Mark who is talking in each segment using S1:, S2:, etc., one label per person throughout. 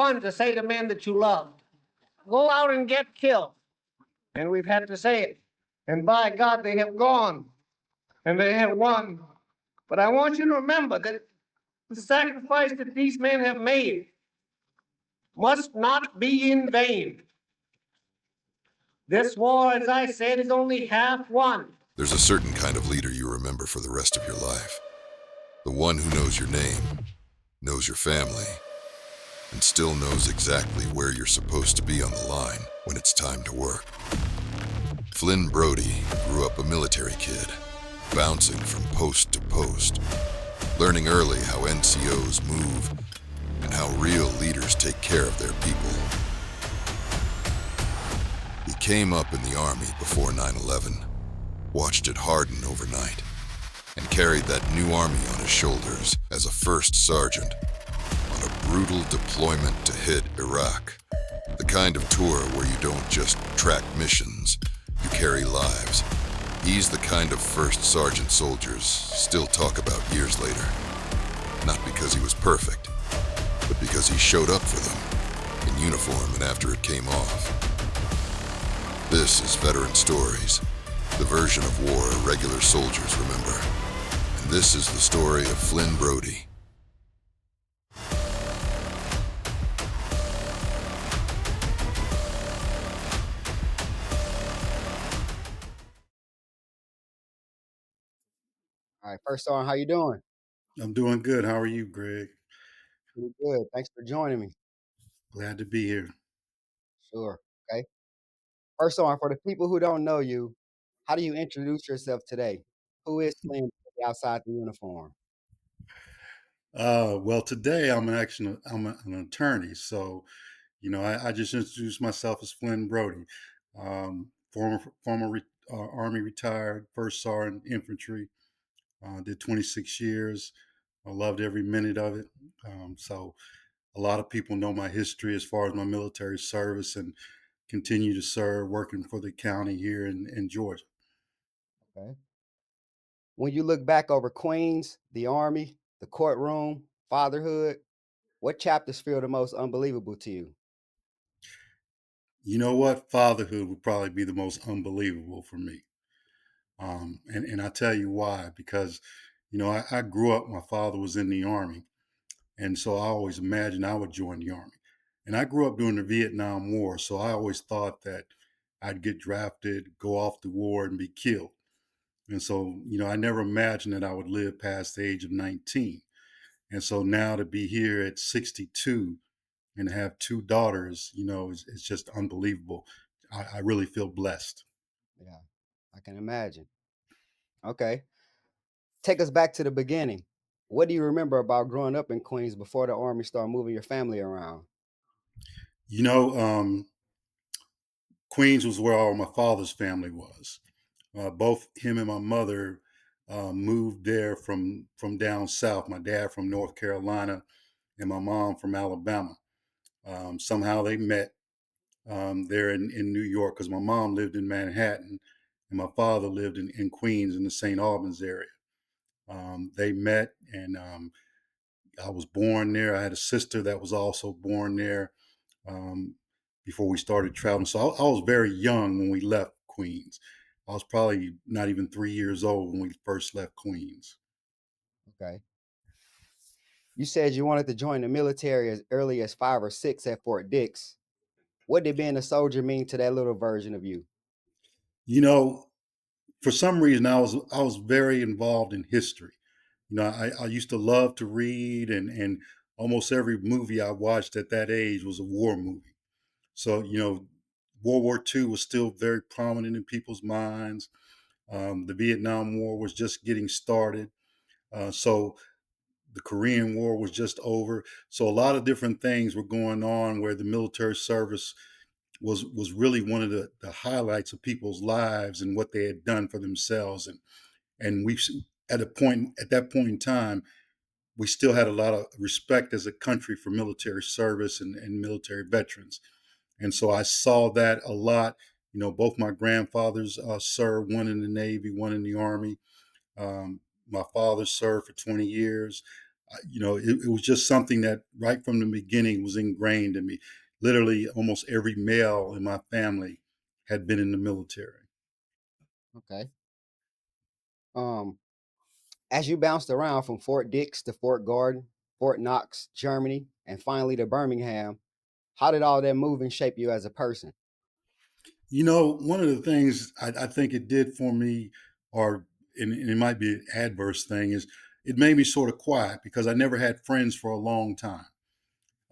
S1: fun to say to men that you loved, go out and get killed. And we've had to say it. And by God, they have gone and they have won. But I want you to remember that the sacrifice that these men have made must not be in vain. This war, as I said, is only half won.
S2: There's a certain kind of leader you remember for the rest of your life. The one who knows your name, knows your family, and still knows exactly where you're supposed to be on the line when it's time to work. Flynn Broady grew up a military kid, bouncing from post to post, learning early how NCOs move and how real leaders take care of their people. He came up in the Army before 9/11, watched it harden overnight, and carried that new Army on his shoulders as a first sergeant on a brutal deployment to hit Iraq. The kind of tour where you don't just track missions, you carry lives. He's the kind of first sergeant soldiers still talk about years later. Not because he was perfect, but because he showed up for them in uniform and after it came off. This is Veteran Stories, the version of war regular soldiers remember. And this is the story of Flynn Broady.
S3: All right, first on, how you doing?
S4: I'm doing good. How are you, Greg?
S3: Pretty good. Thanks for joining me.
S4: Glad to be here.
S3: Sure. Okay. First on, for the people who don't know you, how do you introduce yourself today? Who is Flynn outside the uniform?
S4: Well, today I'm an attorney, so I just introduced myself as Flynn Broady, former Army retired, first sergeant infantry. Did 26 years. I loved every minute of it. So a lot of people know my history as far as my military service and continue to serve working for the county here in Georgia.
S3: Okay. When you look back over Queens, the Army, the courtroom, fatherhood, what chapters feel the most unbelievable to you?
S4: You know what? Fatherhood would probably be the most unbelievable for me. And I tell you why, because, I grew up, my father was in the Army. And so I always imagined I would join the Army. And I grew up during the Vietnam War. So I always thought that I'd get drafted, go off the war, and be killed. And so, I never imagined that I would live past the age of 19. And so now to be here at 62 and have two daughters, it's just unbelievable. I really feel blessed.
S3: Yeah, I can imagine. Okay. Take us back to the beginning. What do you remember about growing up in Queens before the Army started moving your family around?
S4: You know, Queens was where all my father's family was. Both him and my mother moved there from down south. My dad from North Carolina and my mom from Alabama. Somehow they met there in New York because my mom lived in Manhattan and my father lived in Queens in the St. Albans area. They met and I was born there. I had a sister that was also born there um, before we started traveling. So I was very young when we left Queens. I was probably not even 3 years old when we first left Queens.
S3: Okay. You said you wanted to join the military as early as 5 or 6 at Fort Dix. What did being a soldier mean to that little version of you?
S4: You know, for some reason, I was very involved in history. I used to love to read, and almost every movie I watched at that age was a war movie. So World War II was still very prominent in people's minds. The Vietnam War was just getting started. So the Korean War was just over. So a lot of different things were going on where the military service was really one of the highlights of people's lives and what they had done for themselves. And we at that point in time, we still had a lot of respect as a country for military service and military veterans. And so I saw that a lot. Both my grandfathers served, one in the Navy, one in the Army. My father served for 20 years. it was just something that right from the beginning was ingrained in me. Literally, almost every male in my family had been in the military.
S3: Okay. Um, as you bounced around from Fort Dix to Fort Gordon, Fort Knox, Germany, and finally to Birmingham, how did all that moving shape you as a person?
S4: One of the things I think it did for me, or and it might be an adverse thing, is it made me sort of quiet because I never had friends for a long time.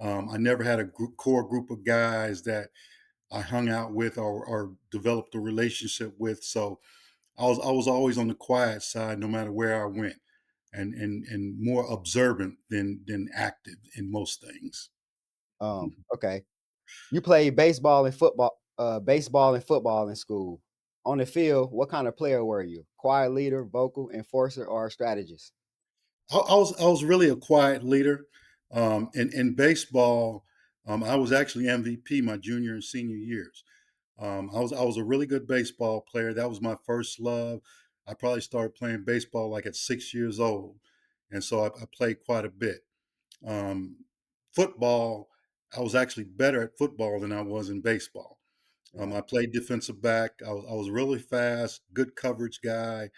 S4: I never had a core group of guys that I hung out with or developed a relationship with. So I was always on the quiet side, no matter where I went, and more observant than active in most things.
S3: Okay. You played baseball and football in school. On the field, what kind of player were you? Quiet leader, vocal, enforcer, or a strategist?
S4: I was really a quiet leader. In baseball, I was actually MVP my junior and senior years. I was a really good baseball player. That was my first love. I probably started playing baseball like at 6 years old, and so I played quite a bit. Um, Football, I was actually better at football than I was in baseball.
S3: Yeah,
S4: I played defensive back. I was really fast, good coverage guy.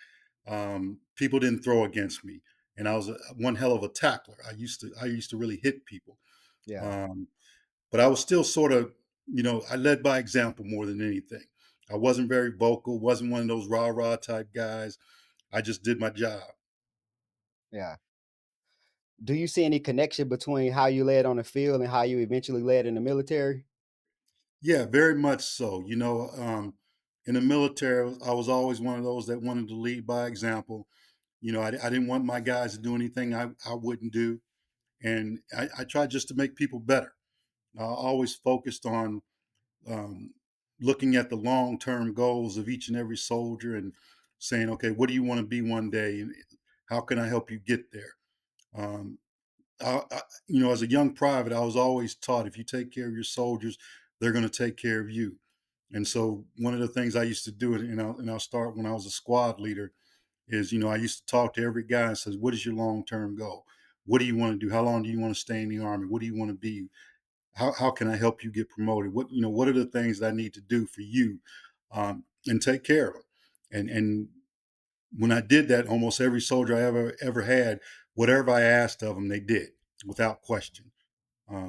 S4: People didn't throw against me, and I was one hell of a tackler. I used to really hit people.
S3: yeah,
S4: Um, but I was still sort of, I led by example more than anything. I wasn't very vocal, wasn't one of those rah rah type guys. I just did my job.
S3: yeah. Do you see any connection between how you led on the field and how you eventually led in the military?
S4: Yeah, very much so. In the military, I was always one of those that wanted to lead by example. I didn't want my guys to do anything I wouldn't do. And I tried just to make people better. I always focused on um, looking at the long term goals of each and every soldier and saying, okay, what do you want to be one day? And how can I help you get there? Um, as a young private, I was always taught if you take care of your soldiers, they're going to take care of you. And so one of the things I used to do, and I'll start when I was a squad leader, is I used to talk to every guy and says, what is your long term goal? What do you want to do? How long do you want to stay in the army? What do you want to be? How can I help you get promoted? What are the things that I need to do for you, and take care of them? And when I did that, almost every soldier I ever had, whatever I asked of them, they did without question.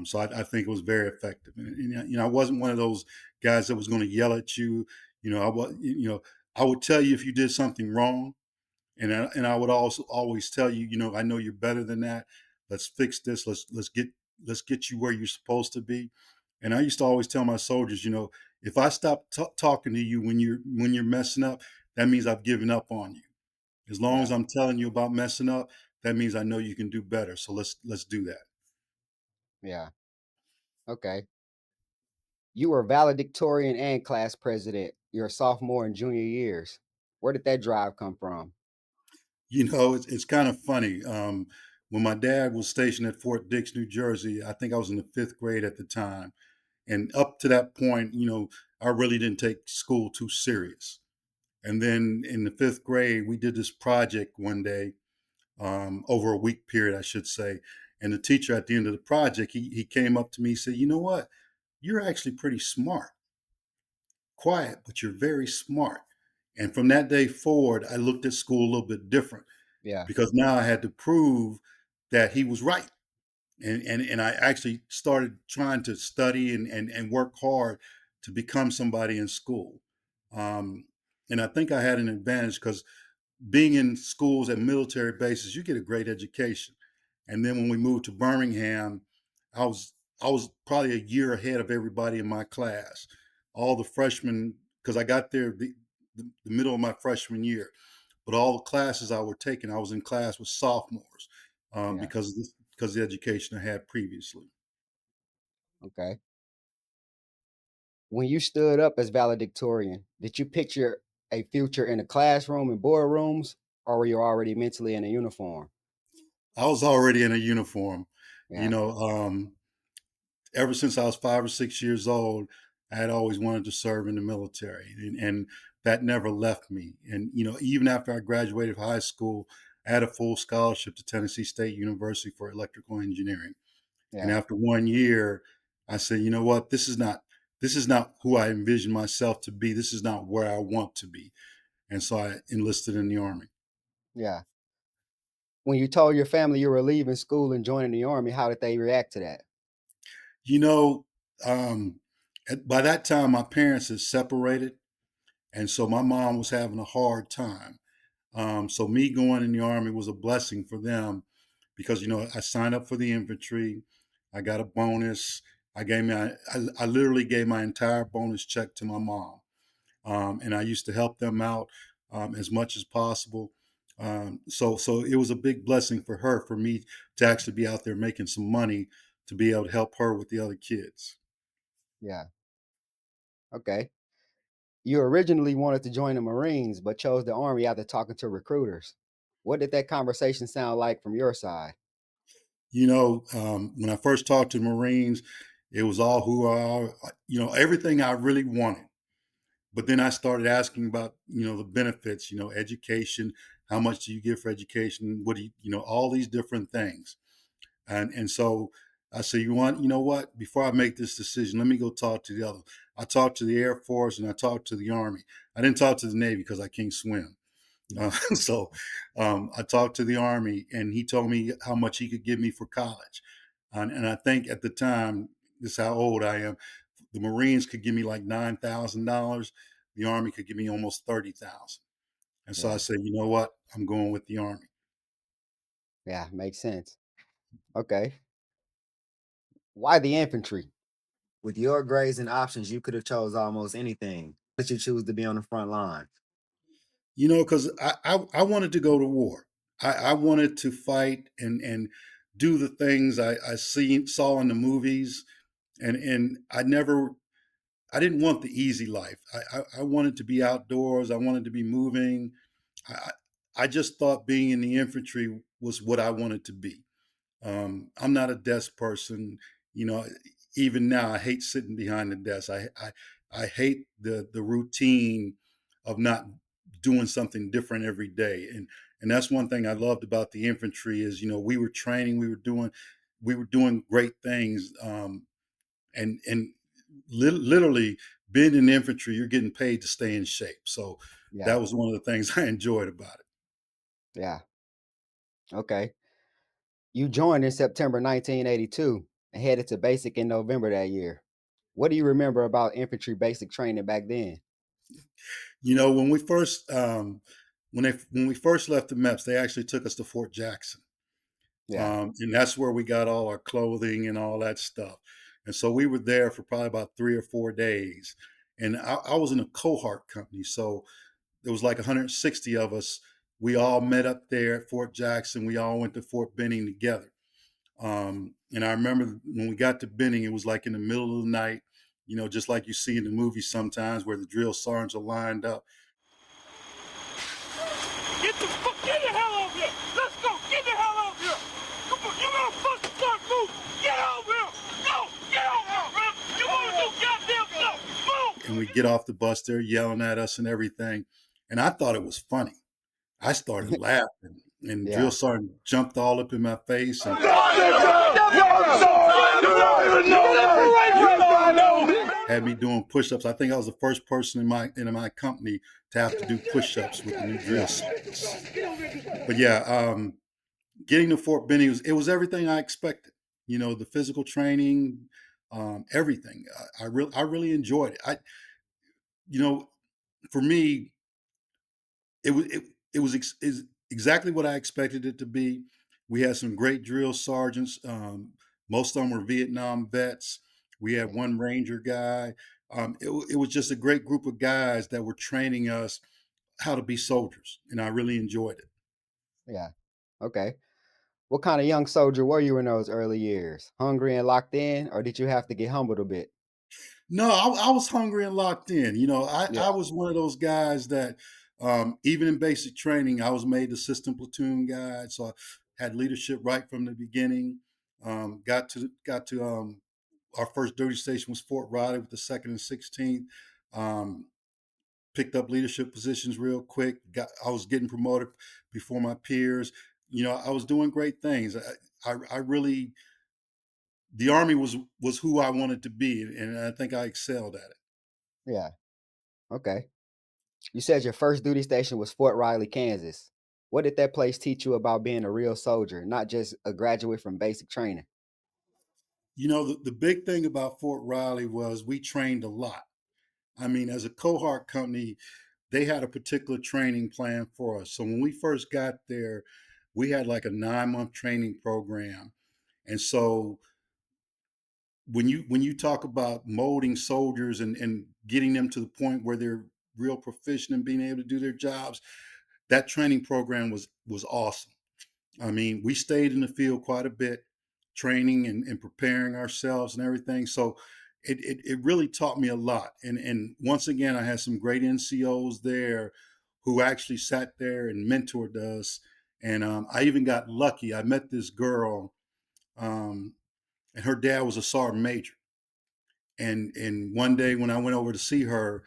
S4: So I think it was very effective. And I wasn't one of those guys that was going to yell at you. I was, I would tell you if you did something wrong, and I would also always tell you, I know you're better than that. Let's fix this. Let's get you where you're supposed to be. And I used to always tell my soldiers, if I stop talking to you when you're messing up, that means I've given up on you. As long
S3: Yeah,
S4: as I'm telling you about messing up, that means I know you can do better. So let's do that.
S3: yeah. Okay. You were valedictorian and class president your sophomore and junior years. Where did that drive come from?
S4: It's kind of funny. When my dad was stationed at Fort Dix, New Jersey, I think I was in the fifth grade at the time. And up to that point, I really didn't take school too serious. And then in the fifth grade, we did this project one day, over a week period, I should say. And the teacher at the end of the project, he came up to me and said, you know what? You're actually pretty smart, quiet, but you're very smart. And from that day forward, I looked at school a little bit different
S3: Yeah,
S4: because now I had to prove that he was right. And I actually started trying to study and work hard to become somebody in school. Um, and I think I had an advantage because being in schools at military bases, you get a great education. And then when we moved to Birmingham, I was I was probably a year ahead of everybody in my class. All the freshmen, because I got there the middle of my freshman year, but all the classes I were taking, I was in class with sophomores,
S3: yeah.
S4: because of the education I had previously.
S3: Okay. When you stood up as valedictorian, did you picture a future in the classroom and boardrooms, or were you already mentally in a uniform?
S4: I was already in a uniform. You
S3: Yeah,
S4: know, ever since I was 5 or 6 years old, I had always wanted to serve in the military, and that never left me. And even after I graduated high school, I had a full scholarship to Tennessee State University for electrical engineering. And
S3: Yeah.
S4: after 1 year, I said, you know what, this is not who I envision myself to be. This is not where I want to be. And so I enlisted in the Army.
S3: Yeah. When you told your family you were leaving school and joining the Army, how did they react to that?
S4: You know, um, by that time, my parents had separated. And so my mom was having a hard time. So me going in the Army was a blessing for them because, I signed up for the infantry. I got a bonus. I literally gave my entire bonus check to my mom. And I used to help them out as much as possible. So it was a big blessing for her, for me to actually be out there making some money to be able to help her with the other kids.
S3: Yeah. Okay. You originally wanted to join the Marines, but chose the Army after talking to recruiters. What did that conversation sound like from your side?
S4: When I first talked to Marines, it was all who are, everything I really wanted. But then I started asking about, the benefits, education, how much do you get for education? What do all these different things. And so I said, you know what, before I make this decision, let me go talk to the other. I talked to the Air Force and I talked to the Army. I didn't talk to the Navy because I can't swim. So I talked to the Army and he told me how much he could give me for college. And I think at the time, this is how old I am, the Marines could give me like $9,000. The Army could give me almost 30,000. And so I
S3: Yeah.
S4: said, you know what? I'm going with the Army.
S3: Yeah, makes sense. Okay. Why the infantry? With your grades and options, you could have chose almost anything. Why did you choose to be on the front line?
S4: Because I wanted to go to war. I wanted to fight and do the things saw in the movies, and I didn't want the easy life. I wanted to be outdoors. I wanted to be moving. I I just thought being in the infantry was what I wanted to be. I'm not a desk person. You know, even now I hate sitting behind the desk. I hate the routine of not doing something different every day. And that's one thing I loved about the infantry is, we were training, we were doing great things. And literally being in the infantry, you're getting paid to stay in shape. So
S3: Yeah.
S4: that was one of the things I enjoyed about it.
S3: Yeah. Okay. You joined in September 1982 and headed to basic in November that year. What do you remember about infantry basic training back then?
S4: When we first left the MEPS, they actually took us to Fort Jackson,
S3: Yeah.
S4: and that's where we got all our clothing and all that stuff. And so we were there for probably about 3 or 4 days. And I was in a cohort company, so there was like 160 of us. We all met up there at Fort Jackson. We all went to Fort Benning together. And I remember when we got to Benning, it was like in the middle of the night, just like you see in the movies sometimes where the drill sergeants are lined up.
S5: Get the hell over here! Let's go! Get the hell over here! Come on, you gonna fucking start moving! Get over here! Go! Get over here, bro! You wanna do goddamn stuff! Move!
S4: And we get off the bus, they're yelling at us and everything. And I thought it was funny. I started laughing, and drill
S3: Yeah.
S4: sergeant jumped all up in my face and had me doing push-ups. I think I was the first person in my company to have to do push-ups with the new drill
S3: Yeah.
S4: sergeants. But yeah, getting to Fort Benning was everything I expected. The physical training, everything. I really enjoyed it. For me, it was exactly what I expected it to be. We had some great drill sergeants. Most of them were Vietnam vets. We had
S3: Yeah.
S4: one Ranger guy. It was just a great group of guys that were training us how to be soldiers, and I really enjoyed it.
S3: Yeah. Okay. What kind of young soldier were you in those early years? Hungry and locked in, or did you have to get humbled a bit?
S4: No, I was hungry and locked in. I
S3: Yeah.
S4: was one of those guys that, even in basic training, I was made assistant platoon guide, so I had leadership right from the beginning. Got to our first duty station was Fort Riley with the 2nd and 16th. Um, picked up leadership positions real quick. I was getting promoted before my peers. I was doing great things. I really, the Army was who I wanted to be, and I think I excelled at it.
S3: Yeah. Okay. You said your first duty station was Fort Riley, Kansas. What did that place teach you about being a real soldier, not just a graduate from basic training?
S4: The big thing about Fort Riley was we trained a lot. I mean, as a cohort company, they had a particular training plan for us. So when we first got there, we had like a 9-month training program. And so when you talk about molding soldiers and getting them to the point where they're real proficient in being able to do their jobs, that training program was awesome. I mean, we stayed in the field quite a bit, training and preparing ourselves and everything. So it really taught me a lot. And once again, I had some great NCOs there who actually sat there and mentored us. And I even got lucky. I met this girl, um, and her dad was a sergeant major. And one day when I went over to see her,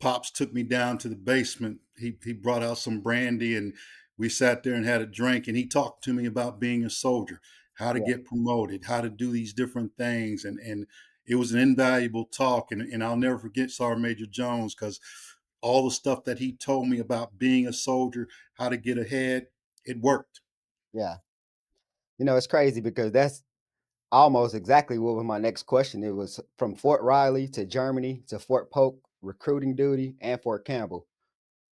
S4: Pops took me down to the basement. He brought out some brandy and we sat there and had a drink. And he talked to me about being a soldier, how to
S3: Yeah.
S4: get promoted, how to do these different things. And it was an invaluable talk. And I'll never forget Sergeant Major Jones, because all the stuff that he told me about being a soldier, how to get ahead, it worked.
S3: Yeah. It's crazy because that's almost exactly what was my next question. It was from Fort Riley to Germany to Fort Polk, recruiting duty, and Fort Campbell.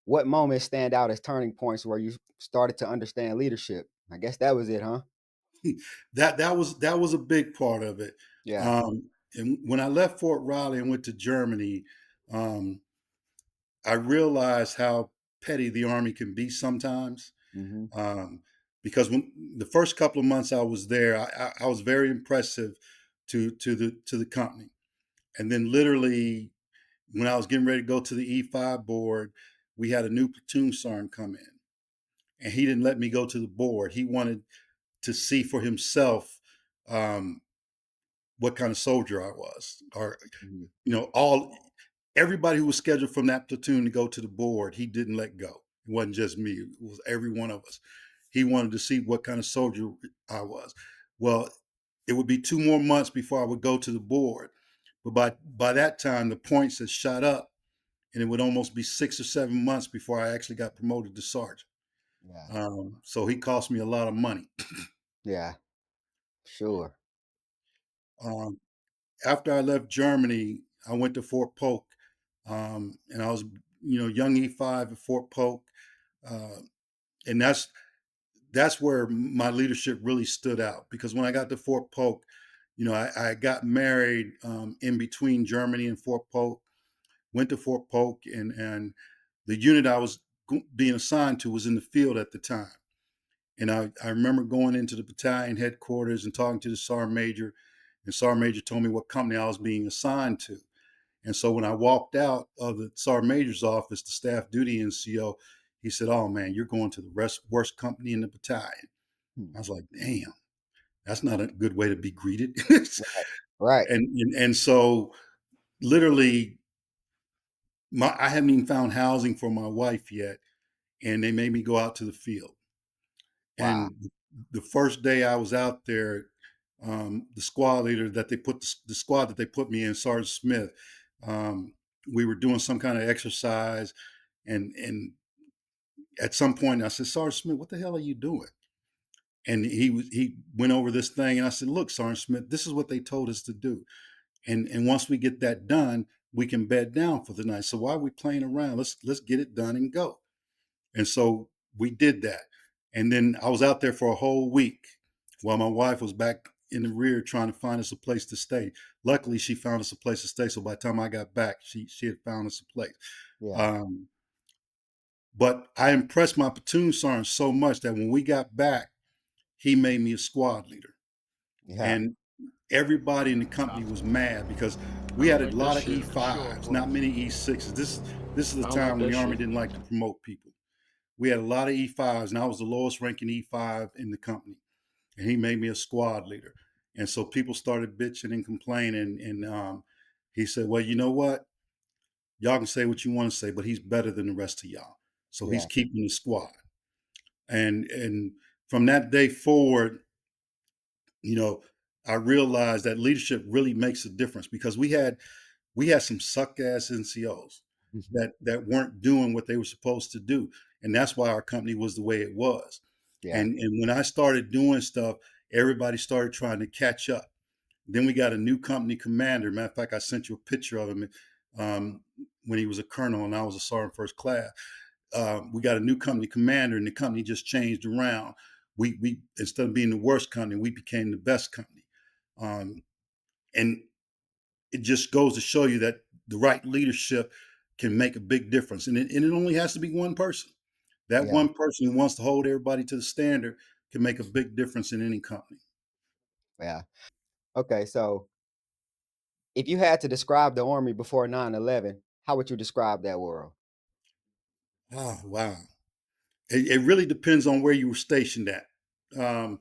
S3: What moments stand out as turning points where you started to understand leadership? I guess that was it, huh?
S4: That was a big part of it.
S3: Yeah.
S4: And when I left Fort Riley and went to Germany, um, I realized how petty the Army can be sometimes.
S3: Hmm.
S4: Um, because when the first couple of months I was there, I was very impressive to the company. And then literally when I was getting ready to go to the E5 board, we had a new platoon sergeant come in, and he didn't let me go to the board. He wanted to see for himself um, what kind of soldier I was, or
S3: Hmm.
S4: all everybody who was scheduled from that platoon to go to the board, he didn't let go. It wasn't just me; it was every one of us. He wanted to see what kind of soldier I was. Well, it would be 2 more months before I would go to the board, but by that time the points had shot up, and it would almost be 6 or 7 months before I actually got promoted to sergeant.
S3: Yeah.
S4: So he cost me a lot of money.
S3: Yeah. Sure.
S4: Um, After I left Germany, I went to Fort Polk, and I was, young E5 at Fort Polk, uh, and that's where my leadership really stood out, because when I got to Fort Polk, I got married in between Germany and Fort Polk, went to Fort Polk, and the unit I was being assigned to was in the field at the time. And I remember going into the battalion headquarters and talking to the sergeant major, and sergeant major told me what company I was being assigned to. And so when I walked out of the sergeant major's office, the staff duty NCO, he said, "Oh man, you're going to the worst company in the battalion."
S3: Hmm.
S4: I was like, "Damn, that's not a good way to be greeted."
S3: Right. Right.
S4: and so literally, I hadn't even found housing for my wife yet, and they made me go out to the field.
S3: Wow.
S4: And the first day I was out there, the squad leader that they put the squad that they put me in, Sergeant Smith, um, we were doing some kind of exercise, and at some point I said, "Sergeant Smith, what the hell are you doing?" And he went over this thing, and I said, "Look, Sergeant Smith, this is what they told us to do, and once we get that done, we can bed down for the night. So why are we playing around? Let's get it done and go." And so we did that. And then I was out there for a whole week while my wife was back in the rear trying to find us a place to stay. Luckily, she found us a place to stay. So by the time I got back, she had found us a place.
S3: Yeah.
S4: Um, but I impressed my platoon sergeant so much that when we got back, he made me a squad leader.
S3: Yeah.
S4: And everybody in the company was mad because we had a
S5: like
S4: lot
S5: that
S4: of
S5: shit for sure,
S4: E5s,
S5: boy.
S4: not many E6s. This is the
S5: I don't like
S4: time when
S5: that
S4: the Army
S5: shit.
S4: didn't like to promote people. We had a lot of E5s, and I was the lowest ranking E5 in the company. And he made me a squad leader. And so people started bitching and complaining. And he said, "Well, you know what? y'all can say what you want to say, but he's better than the rest of y'all. So he's
S3: Yeah.
S4: keeping the squad. And from that day forward, you know, I realized that leadership really makes a difference because we had some suck ass NCOs that weren't doing what they were supposed to do, and that's why our company was the way it was.
S3: Yeah.
S4: And when I started doing stuff, everybody started trying to catch up. Then we got a new company commander. Matter of fact, I sent you a picture of him um, when he was a colonel and I was a sergeant first class. We got a new company commander, and the company just changed around. We instead of being the worst company, we became the best company. Um, and it just goes to show you that the right leadership can make a big difference. And it only has to be one person. That
S3: Yeah.
S4: one person who wants to hold everybody to the standard can make a big difference in any company.
S3: Yeah. Okay. So if you had to describe the Army before 9/11, how would you describe that world?
S4: Oh, wow. It really depends on where you were stationed at. Um,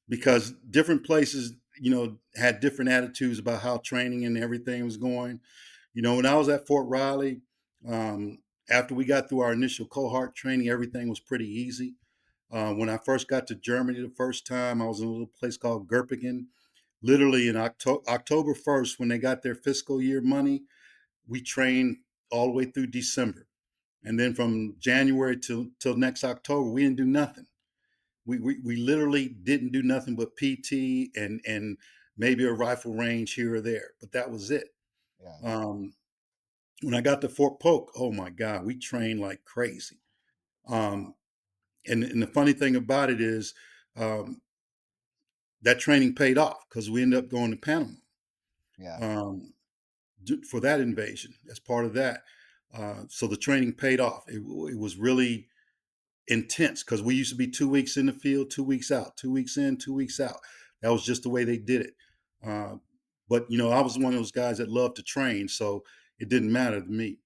S4: because different places, had different attitudes about how training and everything was going. When I was at Fort Riley, um, after we got through our initial cohort training, everything was pretty easy. When I first got to Germany the first time, I was in a little place called Gerpingen. Literally in October 1st, when they got their fiscal year money, we trained all the way through December. And then from January till next October, we didn't do nothing. We literally didn't do nothing but PT and maybe a rifle range here or there, but that was it.
S3: Yeah.
S4: Um, when I got to Fort Polk, oh my God, we trained like crazy. Um, and the funny thing about it is um, that training paid off because we ended up going to Panama
S3: Yeah.
S4: um, for that invasion as part of that. So the training paid off. It was really intense because we used to be 2 weeks in the field, 2 weeks out, 2 weeks in, 2 weeks out. That was just the way they did it. Uh, but I was one of those guys that loved to train, so it didn't matter to me.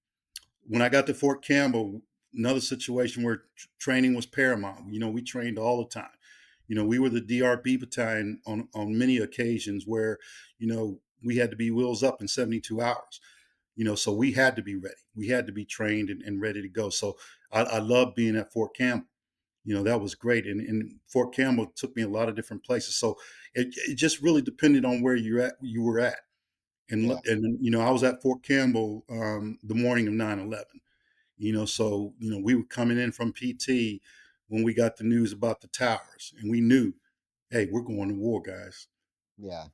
S4: When I got to Fort Campbell, another situation where training was paramount. We trained all the time. We were the DRB battalion on many occasions where, we had to be wheels up in 72 hours. So we had to be ready. We had to be trained and ready to go. So I love being at Fort Campbell. That was great. And Fort Campbell took me a lot of different places. So it just really depended on where you were at.
S3: Yeah.
S4: And I was at Fort Campbell the morning of 9/11. So we were coming in from PT when we got the news about the towers, and we knew, hey, we're going to war, guys.
S3: Yeah.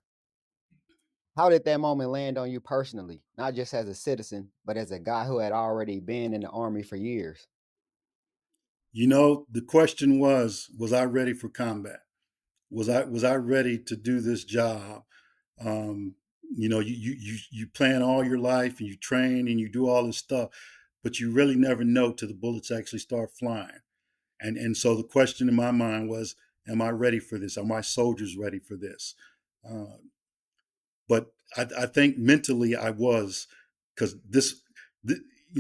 S3: How did that moment land on you personally, not just as a citizen, but as a guy who had already been in the Army for years?
S4: The question was I ready for combat? Was I ready to do this job? Um, you plan all your life and you train and you do all this stuff, but you really never know till the bullets actually start flying. And so the question in my mind was, am I ready for this? Are my soldiers ready for this? Uh, but I think mentally I was, because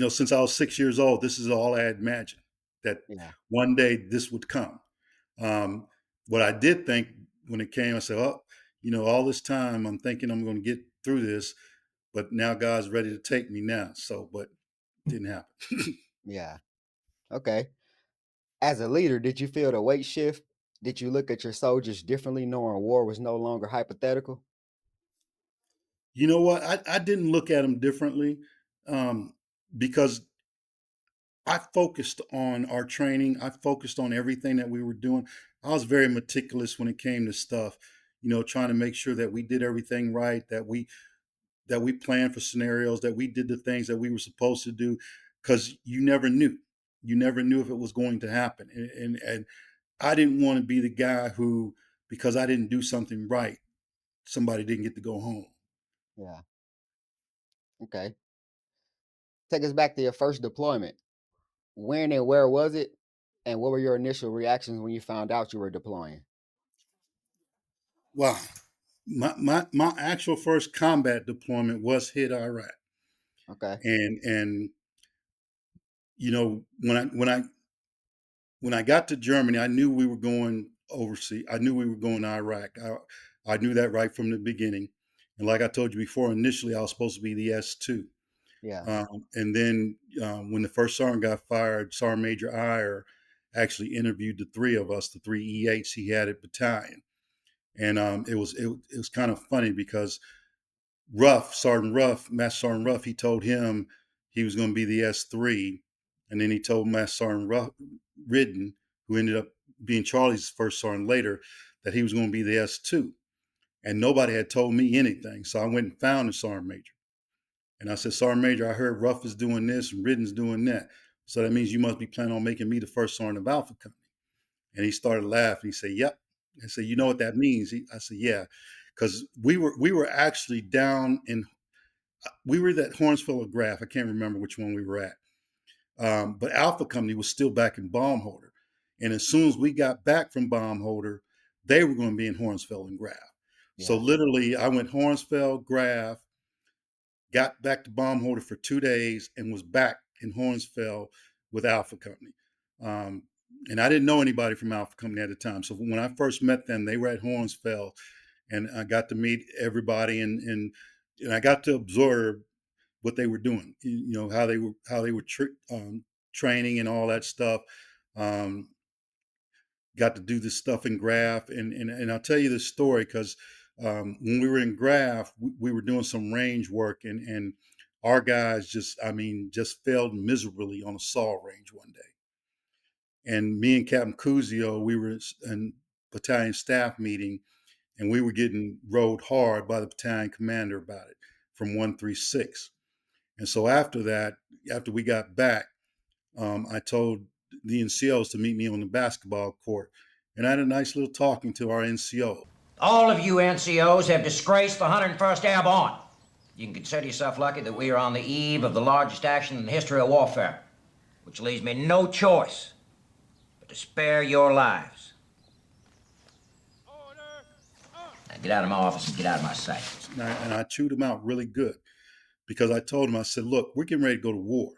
S4: since I was 6 years old, this is all I had imagined, that
S3: Yeah.
S4: one day this would come. Um, what I did think when it came, I said, oh, all this time I'm thinking I'm going to get through this, but now God's ready to take me now. So, but it didn't happen.
S3: Yeah. Okay. As a leader, did you feel the weight shift? Did you look at your soldiers differently, knowing war was no longer hypothetical?
S4: You know what? I didn't look at them differently um, because I focused on our training. I focused on everything that we were doing. I was very meticulous when it came to stuff, trying to make sure that we did everything right, that we planned for scenarios, that we did the things that we were supposed to do, because you never knew. You never knew if it was going to happen. And I didn't want to be the guy who, because I didn't do something right, somebody didn't get to go home.
S3: Yeah. Okay. Take us back to your first deployment. When and where was it? And what were your initial reactions when you found out you were deploying?
S4: Wow. My actual first combat deployment was hit Iraq.
S3: Okay.
S4: And when I got to Germany, I knew we were going overseas. I knew we were going to Iraq. I knew that right from the beginning. And like I told you before, initially I was supposed to be the S2.
S3: Yeah.
S4: And then when the first sergeant got fired, Sergeant Major Iyer actually interviewed the three of us, the three E8s he had at battalion, and it was kind of funny because Master Sergeant Ruff, he told him he was going to be the S3, and then he told Master Sergeant Ridden, who ended up being Charlie's first sergeant later, that he was going to be the S2. And nobody had told me anything. So I went and found the sergeant major. And I said, Sergeant Major, I heard Ruff is doing this and Ridden's doing that. So that means you must be planning on making me the first sergeant of Alpha Company. And he started laughing. He said, yep. I said, you know what that means? I said, yeah. Because we were actually down in, we were at Hornsville or Graf. I can't remember which one we were at. But Alpha Company was still back in Baumholder. And as soon as we got back from Baumholder, they were going to be in Hornsville and Graf.
S3: Yeah.
S4: So literally, I went Hornsville, Graf, got back to Baumholder for 2 days, and was back in Hornsville with Alpha Company. And I didn't know anybody from Alpha Company at the time. So when I first met them, they were at Hornsville, and I got to meet everybody, and I got to observe what they were doing. You know, how they were training and all that stuff. Got to do this stuff in Graf, and I'll tell you this story because when we were in Graf, we were doing some range work, and our guys just failed miserably on a saw range one day. And me and Captain Cusio, we were in battalion staff meeting, and we were getting rode hard by the battalion commander about it from 136. And so after that, after we got back, I told the NCOs to meet me on the basketball court. And I had a nice little talking to our NCO.
S6: All of you NCOs have disgraced the 101st Airborne. You can consider yourself lucky that we are on the eve of the largest action in the history of warfare, which leaves me no choice but to spare your lives. Now get out of my office and get out of my sight.
S4: And I chewed him out really good because I told him, I said, look, we're getting ready to go to war.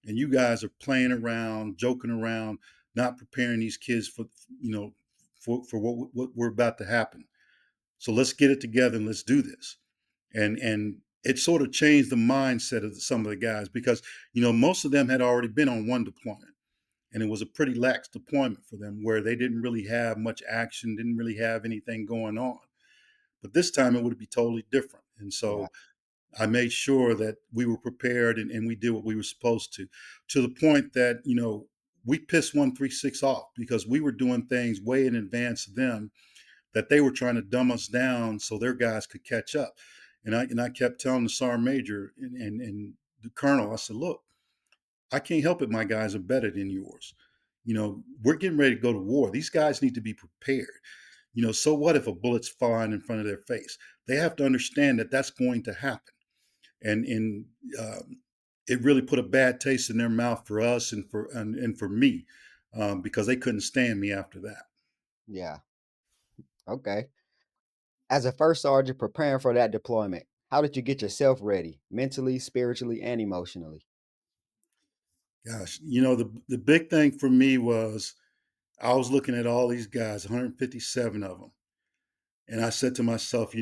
S4: And you guys are playing around, joking around, not preparing these kids for, for what we're about to happen. So let's get it together and let's do this. And it sort of changed the mindset of some of the guys because, most of them had already been on one deployment, and it was a pretty lax deployment for them where they didn't really have much action, didn't really have anything going on. But this time it would be totally different. And so I made sure that we were prepared and we did what we were supposed to the point that, we pissed 136 off because we were doing things way in advance of them, that they were trying to dumb us down so their guys could catch up. And I kept telling the sergeant major and the colonel, I said, look, I can't help it. My guys are better than yours. We're getting ready to go to war. These guys need to be prepared. So what if a bullet's flying in front of their face? They have to understand that that's going to happen. And it really put a bad taste in their mouth for us and for me because they couldn't stand me after that.
S3: Yeah. Okay. As a first sergeant preparing for that deployment, how did you get yourself ready mentally, spiritually, and emotionally?
S4: Gosh, the big thing for me was I was looking at all these guys, 157 of them, and I said to myself,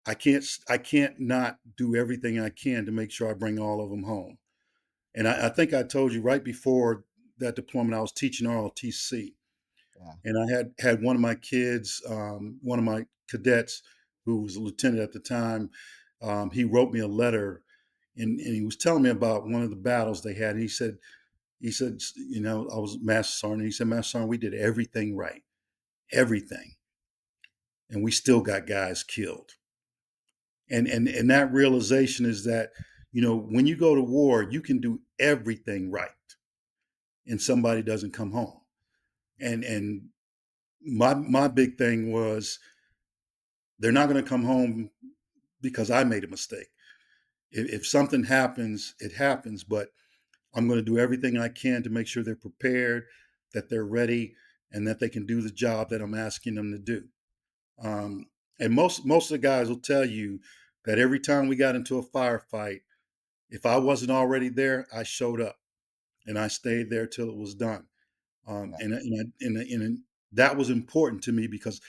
S4: I can't not do everything I can to make sure I bring all of them home. And I think I told you right before that deployment, I was teaching ROTC.
S3: Yeah.
S4: And I had one of my kids, one of my cadets who was a lieutenant at the time, he wrote me a letter and he was telling me about one of the battles they had. And he said, I was Master Sergeant. He said, Master Sergeant, we did everything right, everything. And we still got guys killed. And that realization is that, when you go to war, you can do everything right and somebody doesn't come home. And my big thing was they're not going to come home because I made a mistake. If something happens, it happens, but I'm going to do everything I can to make sure they're prepared, that they're ready, and that they can do the job that I'm asking them to do. And most of the guys will tell you that every time we got into a firefight, if I wasn't already there, I showed up and I stayed there till it was done. And that was important to me because